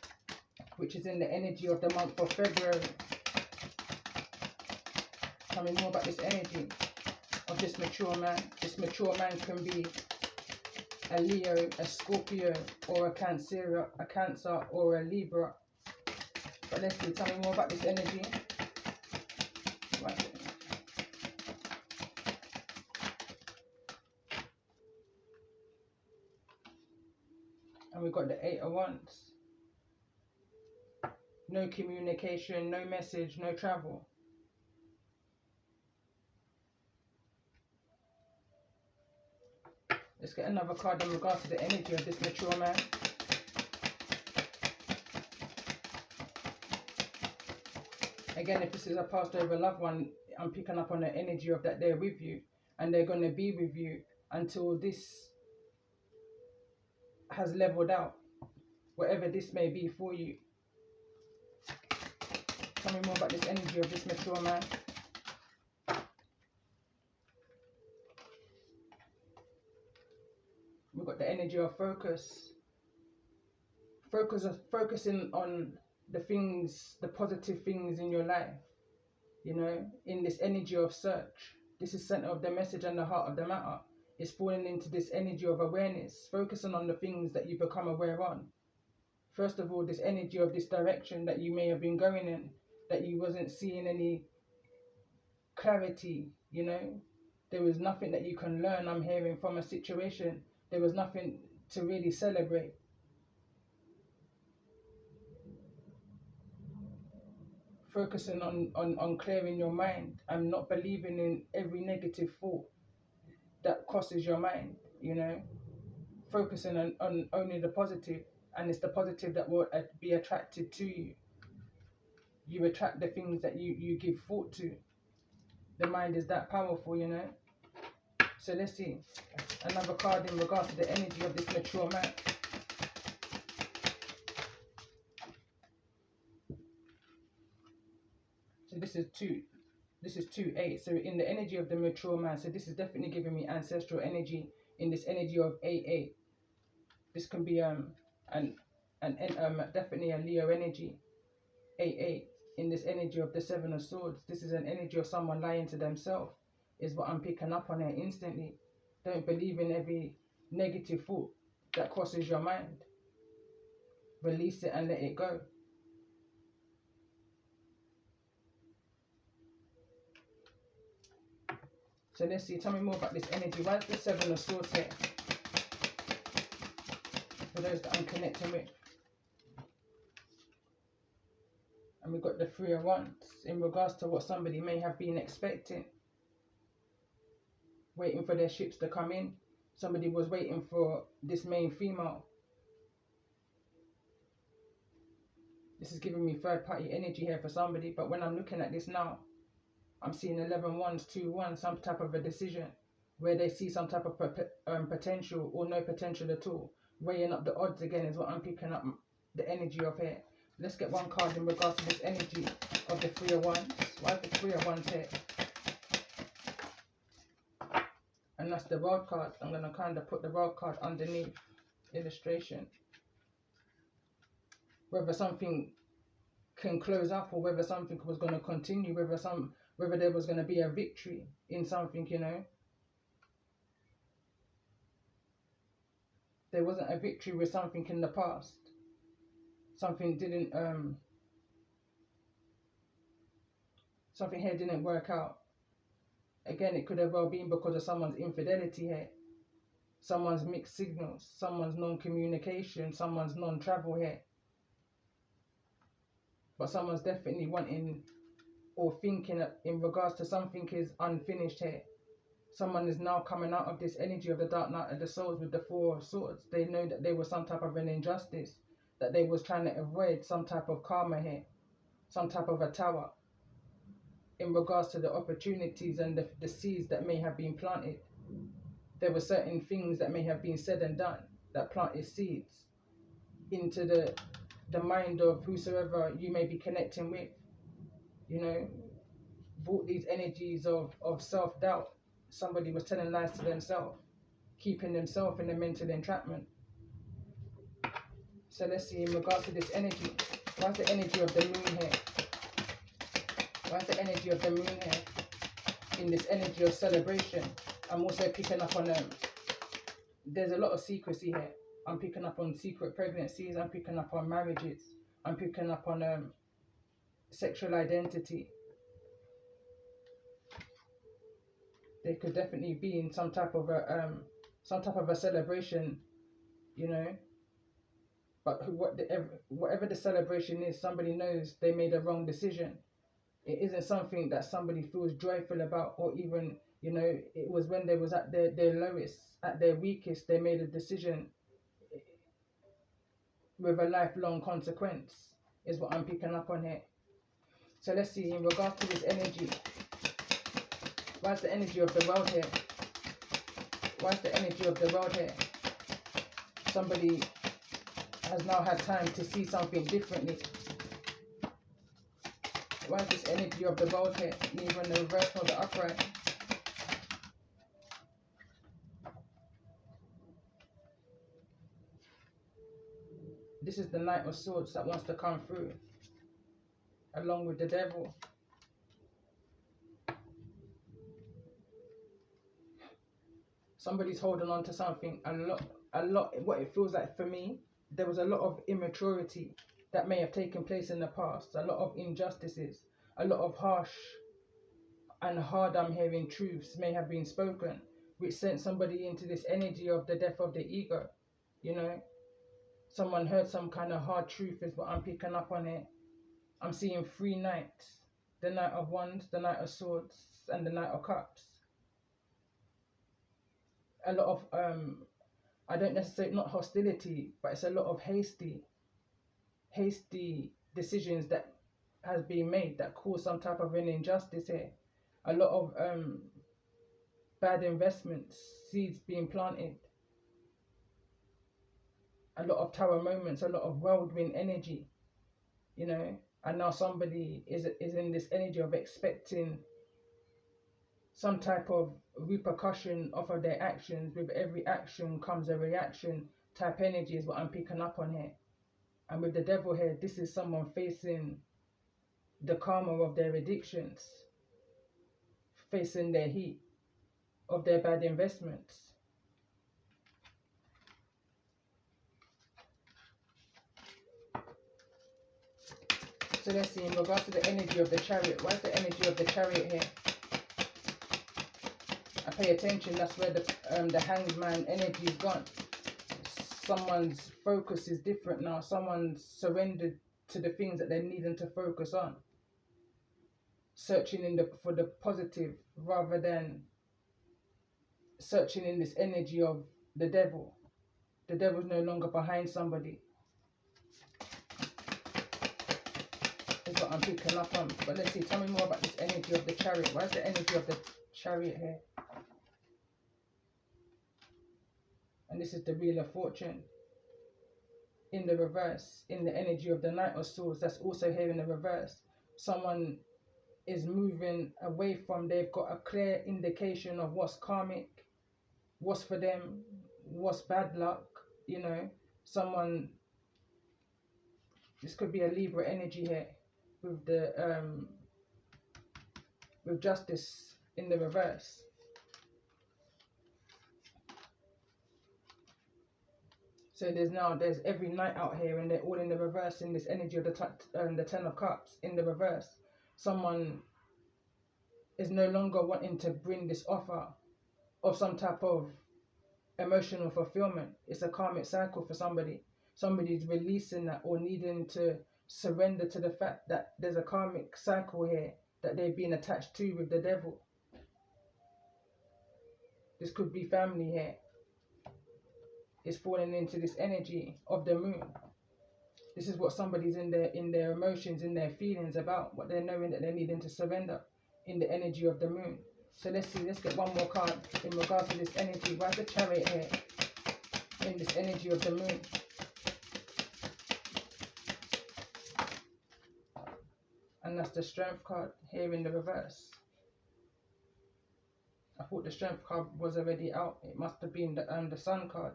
which is in the energy of the month of February? Tell me more about this energy of this mature man. This mature man can be a Leo, a Scorpio, or a Cancer or a Libra. But let's see, tell me more about this energy. Right. And we've got the Eight of Wands. No communication, no message, no travel. Let's get another card in regards to the energy of this mature man. Again, if this is a passed over loved one, I'm picking up on the energy of that they're with you and they're going to be with you until this has leveled out, whatever this may be for you. Tell me more about this energy of this mature man. We've got the energy of focus. Focusing on the things, the positive things in your life. You know, in this energy of search. This is center of the message and the heart of the matter. It's falling into this energy of awareness, focusing on the things that you become aware on. First of all, this energy of this direction that you may have been going in, that you wasn't seeing any clarity, you know. There was nothing that you can learn, I'm hearing, from a situation. There was nothing to really celebrate. Focusing on clearing your mind and not believing in every negative thought that crosses your mind, you know. Focusing on only the positive, and it's the positive that will be attracted to you. You attract the things that you give thought to. The mind is that powerful, you know. So let's see another card in regards to the energy of this mature man. So this is 2-8. So in the energy of the mature man, so this is definitely giving me ancestral energy in this energy of 8-8. This can be definitely a Leo energy. 8-8 in this energy of the Seven of Swords. This is an energy of someone lying to themselves, is what I'm picking up on here instantly. Don't believe in every negative thought that crosses your mind. Release it and let it go. So let's see, tell me more about this energy. Why is the Seven of Swords here? For those that I'm connecting with. And we got the Three of Wands in regards to what somebody may have been expecting, waiting for their ships to come in. Somebody was waiting for this main female. This is giving me third party energy here for somebody, but when I'm looking at this now, I'm seeing 11 wands, 2 wands, some type of a decision where they see some type of potential or no potential at all. Weighing up the odds again is what I'm picking up the energy of here. Let's get one card in regards to this energy of the Three of Wands. Why is the Three of Wands here? And that's the World card. I'm going to kind of put the World card underneath illustration. Whether something can close up or whether something was going to continue, whether there was going to be a victory in something, you know. There wasn't a victory with something in the past. Something didn't, something here didn't work out. Again, it could have well been because of someone's infidelity here. Someone's mixed signals, someone's non-communication, someone's non-travel here. But someone's definitely wanting or thinking in regards to something is unfinished here. Someone is now coming out of this energy of the Dark Knight of the Souls with the Four of Swords. They know that there was some type of an injustice, that they was trying to avoid some type of karma here, some type of a tower in regards to the opportunities and the seeds that may have been planted. There were certain things that may have been said and done that planted seeds into the mind of whosoever you may be connecting with, you know, brought these energies of self-doubt. Somebody was telling lies to themselves, keeping themselves in a mental entrapment. So let's see, in regards to this energy, what's the energy of the moon here? What's the energy of the moon here? In this energy of celebration, I'm also picking up on, there's a lot of secrecy here. I'm picking up on secret pregnancies, I'm picking up on marriages, I'm picking up on sexual identity. They could definitely be in some type of a celebration, you know. But whatever the celebration is, somebody knows they made a wrong decision. It isn't something that somebody feels joyful about, or even, you know, it was when they was at their lowest, at their weakest, they made a decision with a lifelong consequence, is what I'm picking up on here. So let's see, in regards to this energy, what's the energy of the world here? What's the energy of the world here? Somebody has now had time to see something differently. Why is this energy of the world here? Neither in the reverse nor the upright. This is the Knight of Swords that wants to come through, along with the Devil. Somebody's holding on to something a lot. What it feels like for me, there was a lot of immaturity that may have taken place in the past, a lot of injustices, a lot of harsh and hard, I'm hearing, truths may have been spoken, which sent somebody into this energy of the death of the ego, you know. Someone heard some kind of hard truth is what I'm picking up on here. I'm seeing 3 knights, the Knight of Wands, the Knight of Swords, and the Knight of Cups. A lot of, I don't necessarily, not hostility, but it's a lot of hasty decisions that has been made that cause some type of an injustice here. A lot of bad investments, seeds being planted. A lot of tower moments, a lot of whirlwind energy, you know. And now somebody is in this energy of expecting some type of repercussion off of their actions. With every action comes a reaction type energy is what I'm picking up on here. And with the Devil here, this is someone facing the karma of their addictions, facing their heat of their bad investments. So let's see, in regards to the energy of the Chariot, what's the energy of the Chariot here? I pay attention, that's where the Hanged Man energy is gone. Someone's focus is different now. Someone's surrendered to the things that they're needing to focus on, searching for the positive rather than searching in this energy of the devil. The devil's no longer behind somebody, is what I'm picking up on. But let's see, tell me more about this energy of the chariot. Why is the energy of the chariot here? And this is the Wheel of Fortune in the reverse, in the energy of the Knight of Swords. That's also here in the reverse. Someone is moving away from, they've got a clear indication of what's karmic, what's for them, what's bad luck, you know. Someone, this could be a Libra energy here with the with Justice in the reverse. So there's every knight out here, and they're all in the reverse in this energy of the Ten of Cups in the reverse. Someone is no longer wanting to bring this offer of some type of emotional fulfillment. It's a karmic cycle for somebody. Somebody's releasing that or needing to surrender to the fact that there's a karmic cycle here that they've been attached to with the devil. This could be family here. It's falling into this energy of the moon. This is what somebody's in their emotions, in their feelings about, what they're knowing that they're needing to surrender in the energy of the moon. So let's see, let's get one more card in regards to this energy. Why is the Chariot here in this energy of the moon? And that's the Strength card here in the reverse. I thought the Strength card was already out. It must have been the Sun card.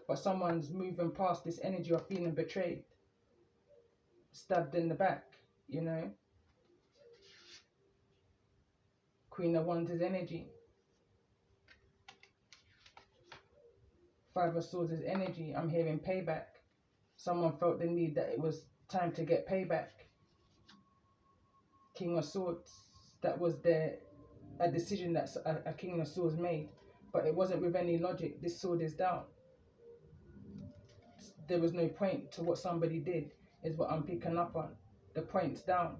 But someone's moving past this energy of feeling betrayed, stabbed in the back, you know. Queen of Wands is energy. Five of Swords is energy. I'm hearing payback. Someone felt the need that it was time to get payback. King of Swords. That was a decision that a King of Swords made. But it wasn't with any logic. This sword is down. There was no point to what somebody did, is what I'm picking up on. The point's down.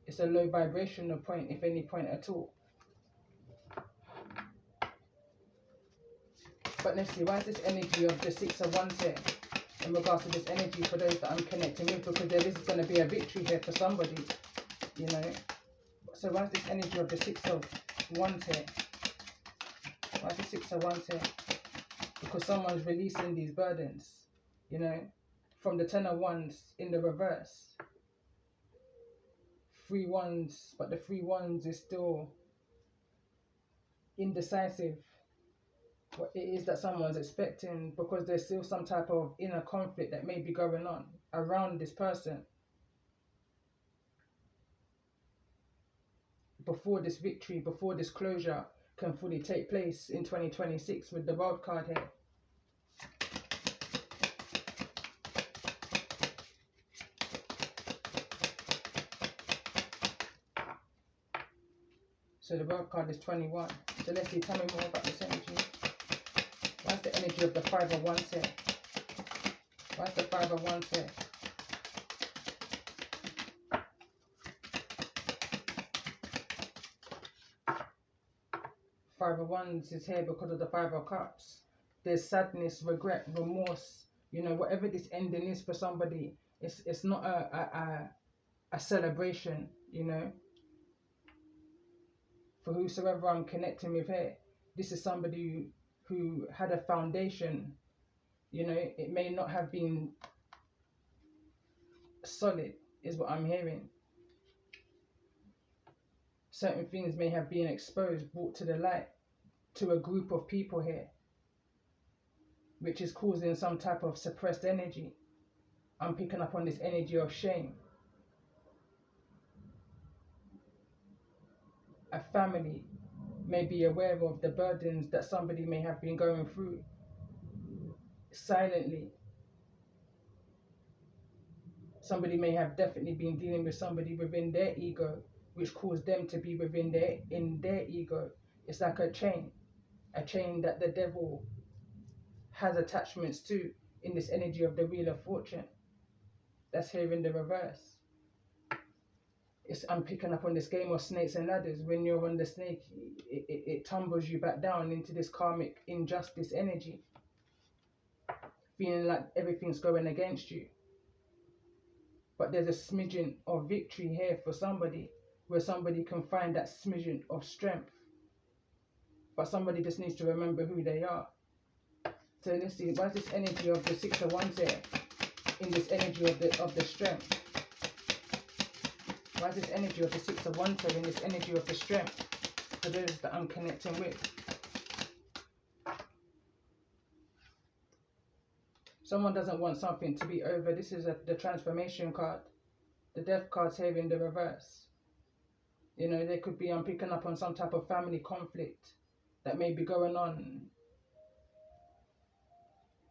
It's a low vibrational point, if any point at all. But let's see, why is this energy of the Six of Wands here in regards to this energy for those that I'm connecting with? Because there is going to be a victory here for somebody, you know. So why is this energy of the Six of Wands here? Why is the Six of Wands here? Because someone's releasing these burdens, you know, from the Ten of Wands in the reverse. Three Wands, but the Three Wands is still indecisive what it is that someone's expecting, because there's still some type of inner conflict that may be going on around this person before this victory, before this closure can fully take place in 2026 with the World card here. So the World card is 21. So let's see, tell me more about this energy. Why's the energy of the Five of Wands here? Why's the Five of Wands here? Five of Wands is here because of the Five of Cups. There's sadness, regret, remorse. You know, whatever this ending is for somebody, it's not a celebration, you know. For whosoever I'm connecting with here, this is somebody who had a foundation, you know. It may not have been solid, is what I'm hearing. Certain things may have been exposed, brought to the light to a group of people here, which is causing some type of suppressed energy. I'm picking up on this energy of shame. A family may be aware of the burdens that somebody may have been going through silently. Somebody may have definitely been dealing with somebody within their ego, which caused them to be within their ego. It's like a chain that the devil has attachments to in this energy of the Wheel of Fortune. that's here in the reverse. I'm picking up on this game of snakes and ladders. When you're on the snake, it tumbles you back down into this karmic injustice energy, feeling like everything's going against you. But there's a smidgen of victory here for somebody, where somebody can find that smidgen of strength. But somebody just needs to remember who they are. So let's see, why is this energy of the Six of Wands here in this energy of the strength? Why is this energy of the Six of Wands here in this energy of the strength for those that I'm connecting with? Someone doesn't want something to be over. This is the transformation card. The death card's here in the reverse. You know, they could be, I'm picking up on some type of family conflict that may be going on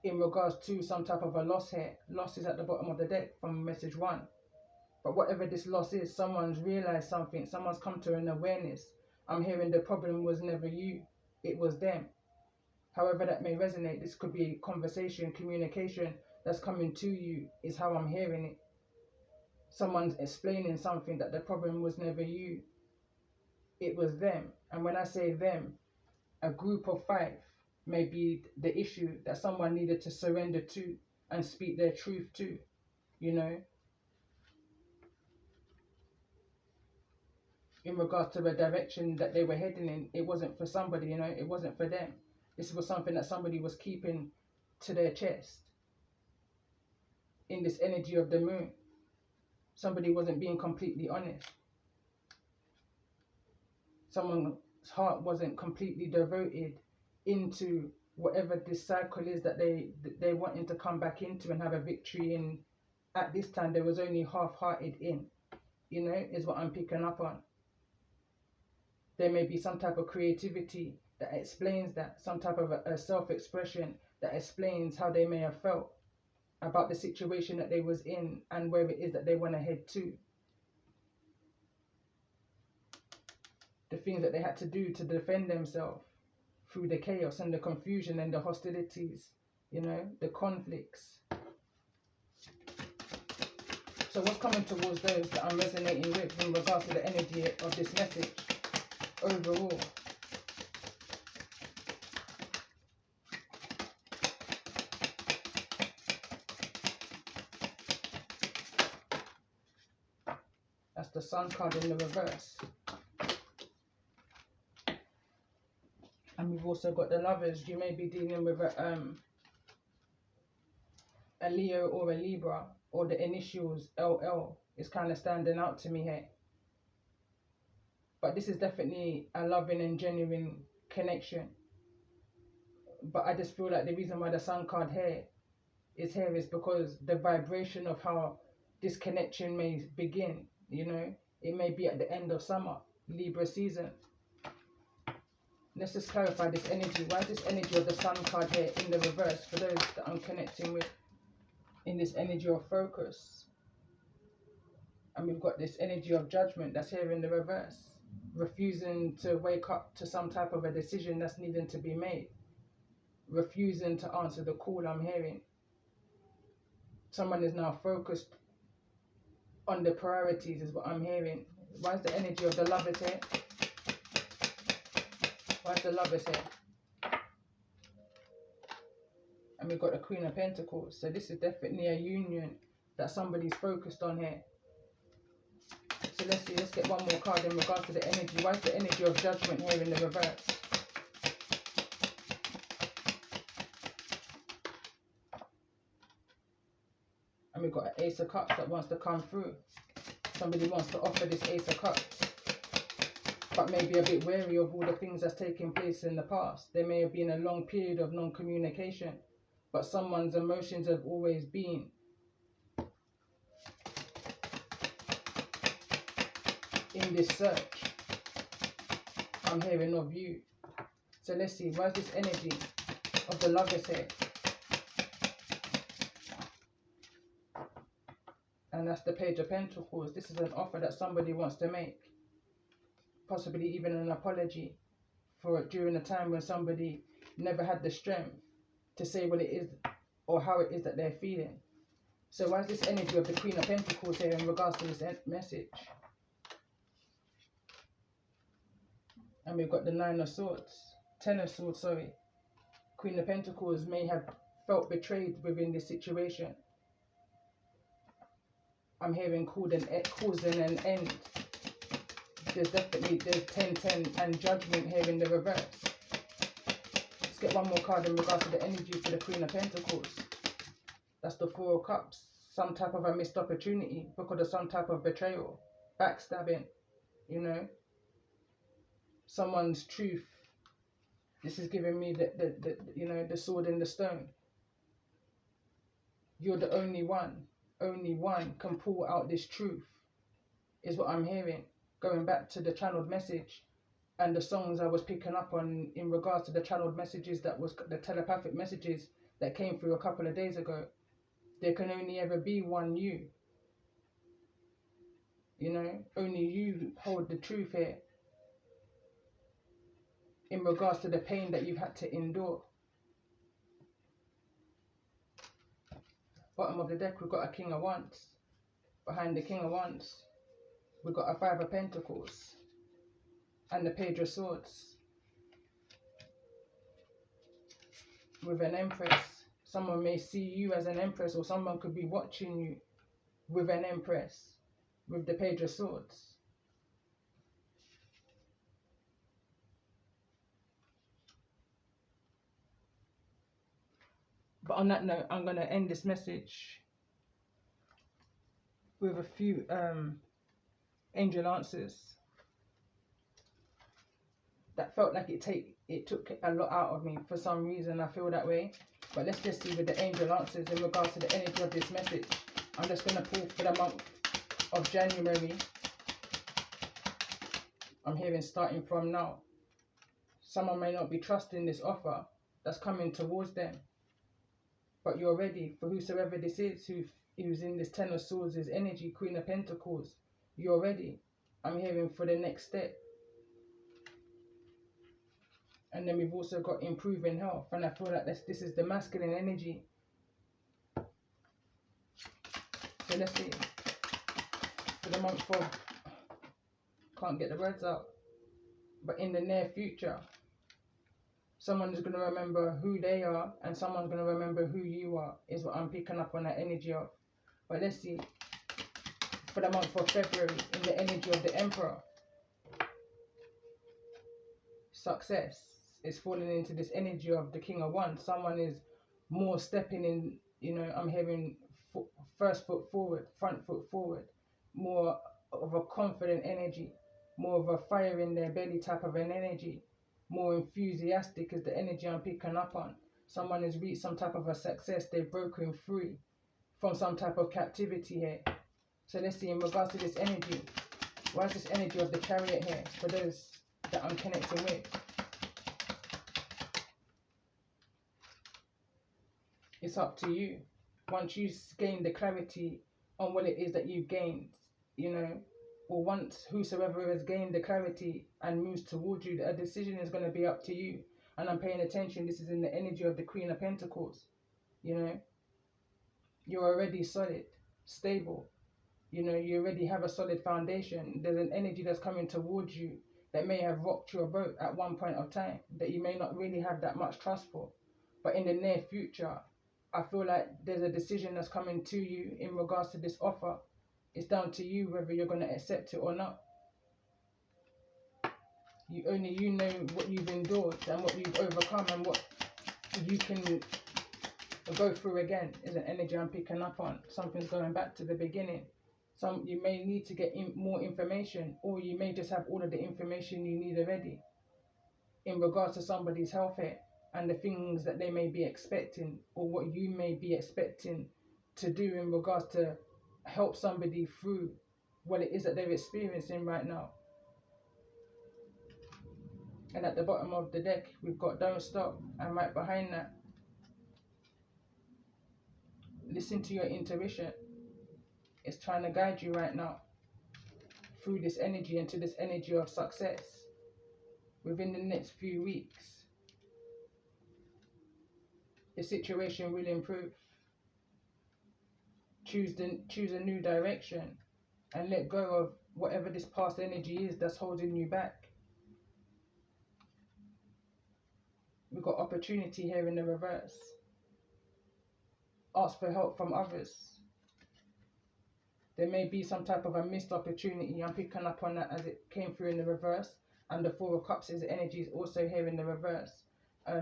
in regards to some type of a loss here. Loss is at the bottom of the deck from message 1. But whatever this loss is, someone's realized something. Someone's come to an awareness. I'm hearing the problem was never you. It was them. However that may resonate, this could be conversation, communication that's coming to you is how I'm hearing it. Someone's explaining something that the problem was never you. It was them. And when I say them, a group of 5 may be the issue that someone needed to surrender to and speak their truth to, you know, in regards to the direction that they were heading in. It wasn't for somebody, you know, it wasn't for them. This was something that somebody was keeping to their chest in this energy of the moon. Somebody wasn't being completely honest. Someone's heart wasn't completely devoted into whatever this cycle is that they wanting to come back into and have a victory in. At this time, there was only half-hearted in, you know, is what I'm picking up on. There may be some type of creativity that explains that, some type of a self-expression that explains how they may have felt about the situation that they was in and where it is that they want to head to. The things that they had to do to defend themselves through the chaos and the confusion and the hostilities, you know, the conflicts. So what's coming towards those that I'm resonating with in regards to the energy of this message overall? That's the Sun card in the reverse. And we've also got the Lovers. You may be dealing with a Leo or a Libra, or the initials LL is kind of standing out to me here. But this is definitely a loving and genuine connection. But I just feel like the reason why the Sun card here is because the vibration of how this connection may begin, you know, it may be at the end of summer, Libra season. Let's just clarify this energy. Why is this energy of the Sun card here in the reverse for those that I'm connecting with in this energy of focus? And we've got this energy of judgment that's here in the reverse, refusing to wake up to some type of a decision that's needing to be made, refusing to answer the call I'm hearing. Someone is now focused on the priorities is what I'm hearing. Why is the energy of the Lovers here? Why is the Lovers here? And we've got the Queen of Pentacles. So this is definitely a union that somebody's focused on here. So let's see, let's get one more card in regards to the energy. Why is the energy of judgment here in the reverse? And we've got an Ace of Cups that wants to come through. Somebody wants to offer this Ace of Cups, but may be a bit wary of all the things that's taken place in the past. There may have been a long period of non-communication, but someone's emotions have always been in this search. I'm hearing of you. So let's see, why is this energy of the Lovers here? And that's the Page of Pentacles. This is an offer that somebody wants to make. Possibly even an apology for it during a time when somebody never had the strength to say what it is or how it is that they're feeling. So why is this energy of the Queen of Pentacles here in regards to this message? And we've got the Nine of Swords. Ten of Swords, sorry. Queen of Pentacles may have felt betrayed within this situation. I'm hearing causing an end. There's 10-10 and Judgment here in the reverse. Let's get one more card in regards to the energy for the Queen of Pentacles. That's the Four of Cups. Some type of a missed opportunity because of some type of betrayal, backstabbing, you know, someone's truth. This is giving me the you know, the sword and the stone. You're the only one can pull out this truth, is what I'm hearing. Going back to the channeled message and the songs I was picking up on in regards to the channeled messages, that was the telepathic messages that came through a couple of days ago. There can only ever be one you. You know, only you hold the truth here in regards to the pain that you've had to endure. Bottom of the deck, we've got a King of Wands. Behind the King of Wands, we've got a Five of Pentacles and the Page of Swords with an Empress. Someone may see you as an Empress, or someone could be watching you with an Empress with the Page of Swords. But on that note, I'm going to end this message with a few angel answers that felt like it took a lot out of me. For some reason I feel that way. But let's just see with the angel answers in regards to the energy of this message. I'm just going to pull for the month of January. I'm hearing starting from now. Someone may not be trusting this offer that's coming towards them, but you're ready. For whosoever this is who's in this Ten of Swords' energy, Queen of Pentacles, you're ready. I'm hearing for the next step. And then we've also got improving health, and I feel like this is the masculine energy. So let's see. For the month of, can't get the words out, but in the near future, someone is going to remember who they are, and someone's going to remember who you are, is what I'm picking up on that energy of. But let's see. For the month of February, in the energy of the Emperor, success is falling into this energy of the King of Wands. Someone is more stepping in, you know, I'm hearing first foot forward, front foot forward, more of a confident energy, more of a fire in their belly type of an energy, more enthusiastic is the energy I'm picking up on. Someone has reached some type of a success. They've broken free from some type of captivity here. So let's see in regards to this energy. Why is this energy of the Chariot here for those that I'm connecting with? It's up to you. Once you gain the clarity on what it is that you've gained, you know, or once whosoever has gained the clarity and moves towards you, a decision is going to be up to you. And I'm paying attention. This is in the energy of the Queen of Pentacles. You know, you're already solid, stable. You know, you already have a solid foundation. There's an energy that's coming towards you that may have rocked your boat at one point of time, that you may not really have that much trust for. But in the near future, I feel like there's a decision that's coming to you in regards to this offer. It's down to you whether you're going to accept it or not. Only you know what you've endured and what you've overcome and what you can go through again. Is an energy I'm picking up on. Something's going back to the beginning. You may need to get more information, or you may just have all of the information you need already in regards to somebody's health here and the things that they may be expecting, or what you may be expecting to do in regards to help somebody through what it is that they're experiencing right now. And at the bottom of the deck, we've got Don't Stop, and right behind that, listen to your intuition. It's trying to guide you right now through this energy, into this energy of success. Within the next few weeks, the situation will improve. choose a new direction and let go of whatever this past energy is that's holding you back. We've got opportunity here in the reverse. Ask for help from others. There may be some type of a missed opportunity. I'm picking up on that as it came through in the reverse. And the Four of Cups is energy is also here in the reverse.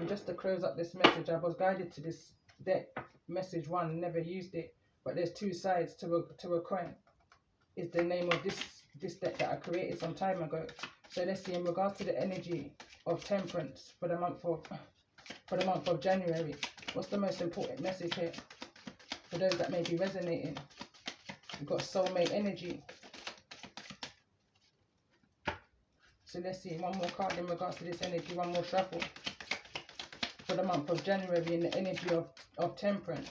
Just to close up this message, I was guided to this deck, message one, never used it. But there's two sides to a coin. Is the name of this deck that I created some time ago. So let's see, in regards to the energy of temperance for the month of January, what's the most important message here for those that may be resonating? We've got soulmate energy. So let's see, one more card in regards to this energy, one more shuffle for the month of January in the energy of temperance.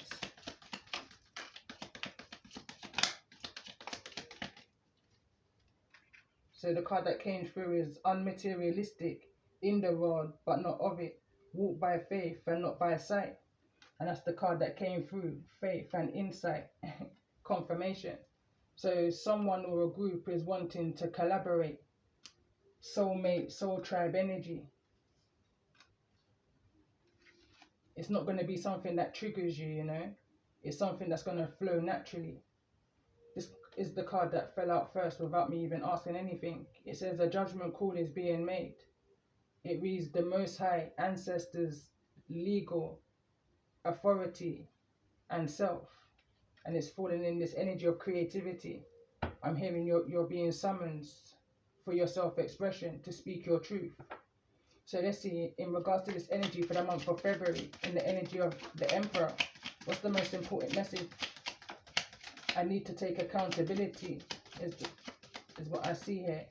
So the card that came through is unmaterialistic, in the world but not of it. Walk by faith and not by sight. And that's the card that came through, faith and insight, confirmation. So someone or a group is wanting to collaborate. Soulmate, soul tribe energy. It's not going to be something that triggers you, you know. It's something that's going to flow naturally. This is the card that fell out first without me even asking anything. It says a judgment call is being made. It reads the Most High, ancestors, legal, authority, and self. And it's falling in this energy of creativity. I'm hearing you're being summoned for your self-expression, to speak your truth. So let's see, in regards to this energy for the month of February, in the energy of the Emperor, what's the most important message? I need to take accountability, is what I see here.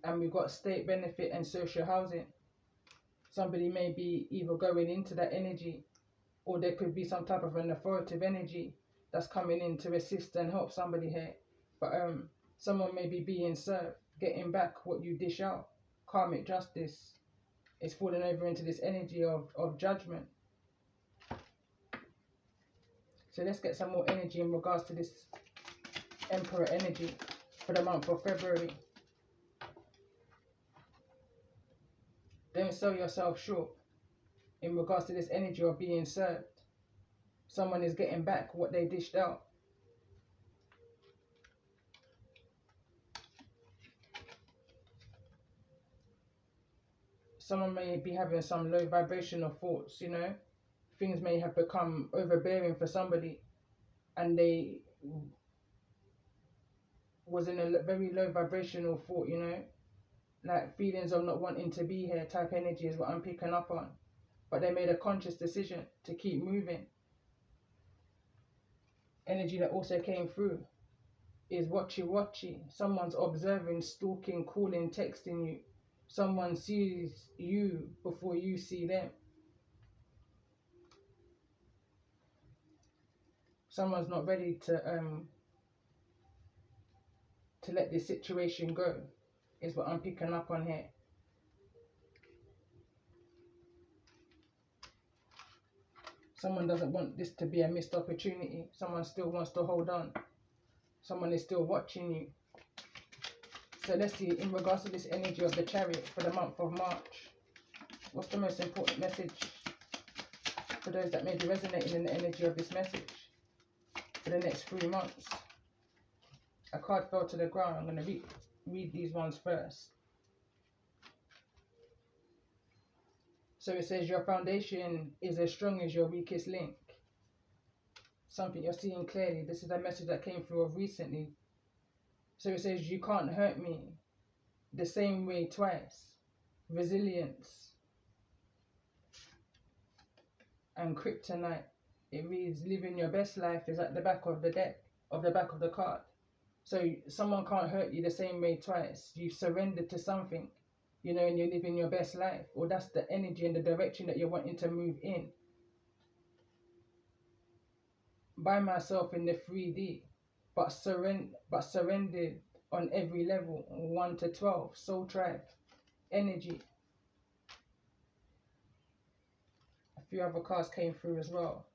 And we've got state benefit and social housing. Somebody may be either going into that energy, or there could be some type of an authoritative energy that's coming in to assist and help somebody here. But someone may be being served, getting back what you dish out. Karmic justice is falling over into this energy of judgment. So let's get some more energy in regards to this Emperor energy for the month of February. Don't sell yourself short in regards to this energy of being served. Someone is getting back what they dished out. Someone may be having some low vibrational thoughts, you know. Things may have become overbearing for somebody, and they was in a very low vibrational thought, you know. Like feelings of not wanting to be here type energy is what I'm picking up on. But they made a conscious decision to keep moving. Energy that also came through is watchy. Someone's observing, stalking, calling, texting you. Someone sees you before you see them. Someone's not ready to let this situation go, is what I'm picking up on here. Someone doesn't want this to be a missed opportunity. Someone still wants to hold on. Someone is still watching you. So let's see, in regards to this energy of the Chariot for the month of March, what's the most important message for those that may be resonating in the energy of this message for the next 3 months? A card fell to the ground. I'm going to read these ones first. So it says your foundation is as strong as your weakest link. Something you're seeing clearly. This is a message that came through of recently. So it says you can't hurt me the same way twice. Resilience and kryptonite. It reads living your best life is at the back of the deck, of the back of the card. So someone can't hurt you the same way twice. You've surrendered to something, you know, and you're living your best life. Or that's the energy and the direction that you're wanting to move in. By myself in the 3D, but surrendered on every level, 1 to 12, soul tribe, energy. few other cards came through as well.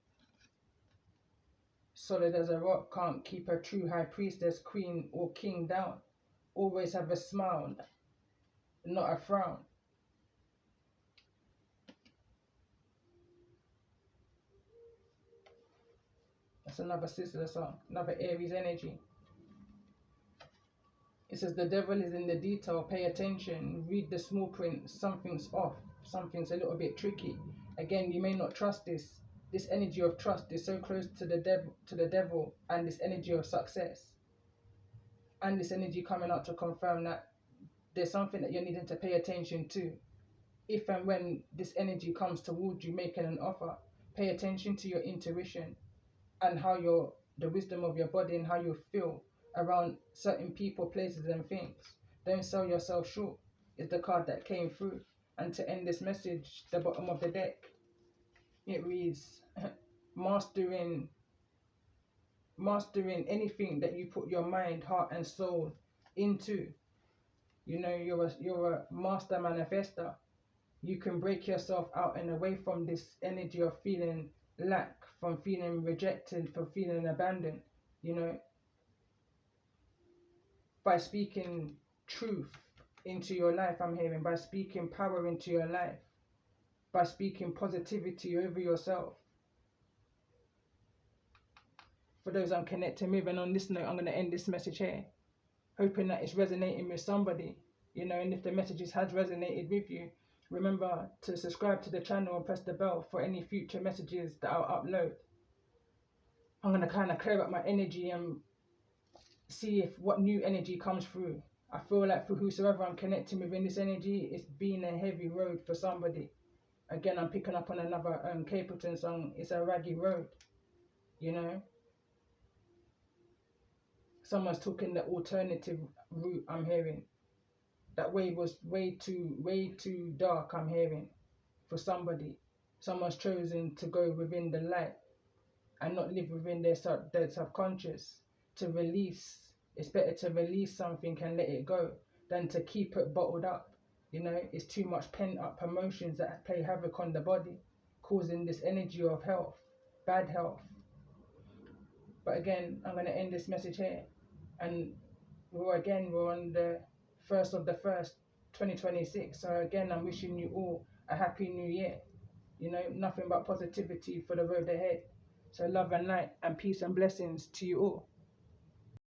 Solid as a rock, can't keep a true high priestess, queen or king down. Always have a smile, not a frown. That's another sister song, another Aries energy. It says the devil is in the detail, pay attention, read the small print, something's off, something's a little bit tricky. Again, you may not trust this. This energy of trust is so close to the devil, and this energy of success. And this energy coming out to confirm that there's something that you're needing to pay attention to. If and when this energy comes towards you making an offer, pay attention to your intuition and how the wisdom of your body and how you feel around certain people, places, and things. Don't sell yourself short, is the card that came through. And to end this message, the bottom of the deck, it reads, mastering mastering anything that you put your mind, heart, and soul into. You know, you're a master manifester. You can break yourself out and away from this energy of feeling lack, from feeling rejected, from feeling abandoned, you know, by speaking truth into your life. I'm hearing, by speaking power into your life, by speaking positivity over yourself. For those I'm connecting with, and on this note, I'm going to end this message here, hoping that it's resonating with somebody, you know. And if the messages has resonated with you, remember to subscribe to the channel and press the bell for any future messages that I'll upload. I'm going to kind of clear up my energy and see if what new energy comes through. I feel like for whosoever I'm connecting with in this energy, it's been a heavy road for somebody. Again, I'm picking up on another Capleton song, It's a Raggy Road, you know. Someone's talking the alternative route, I'm hearing. That way was way too dark, I'm hearing, for somebody. Someone's chosen to go within the light and not live within their subconscious. To release, it's better to release something and let it go than to keep it bottled up. You know, it's too much pent up emotions that play havoc on the body, causing this energy of health, bad health. But again, I'm going to end this message here. And we're on the 1st of the 1st, 2026. So again, I'm wishing you all a happy new year. You know, nothing but positivity for the road ahead. So love and light and peace and blessings to you all.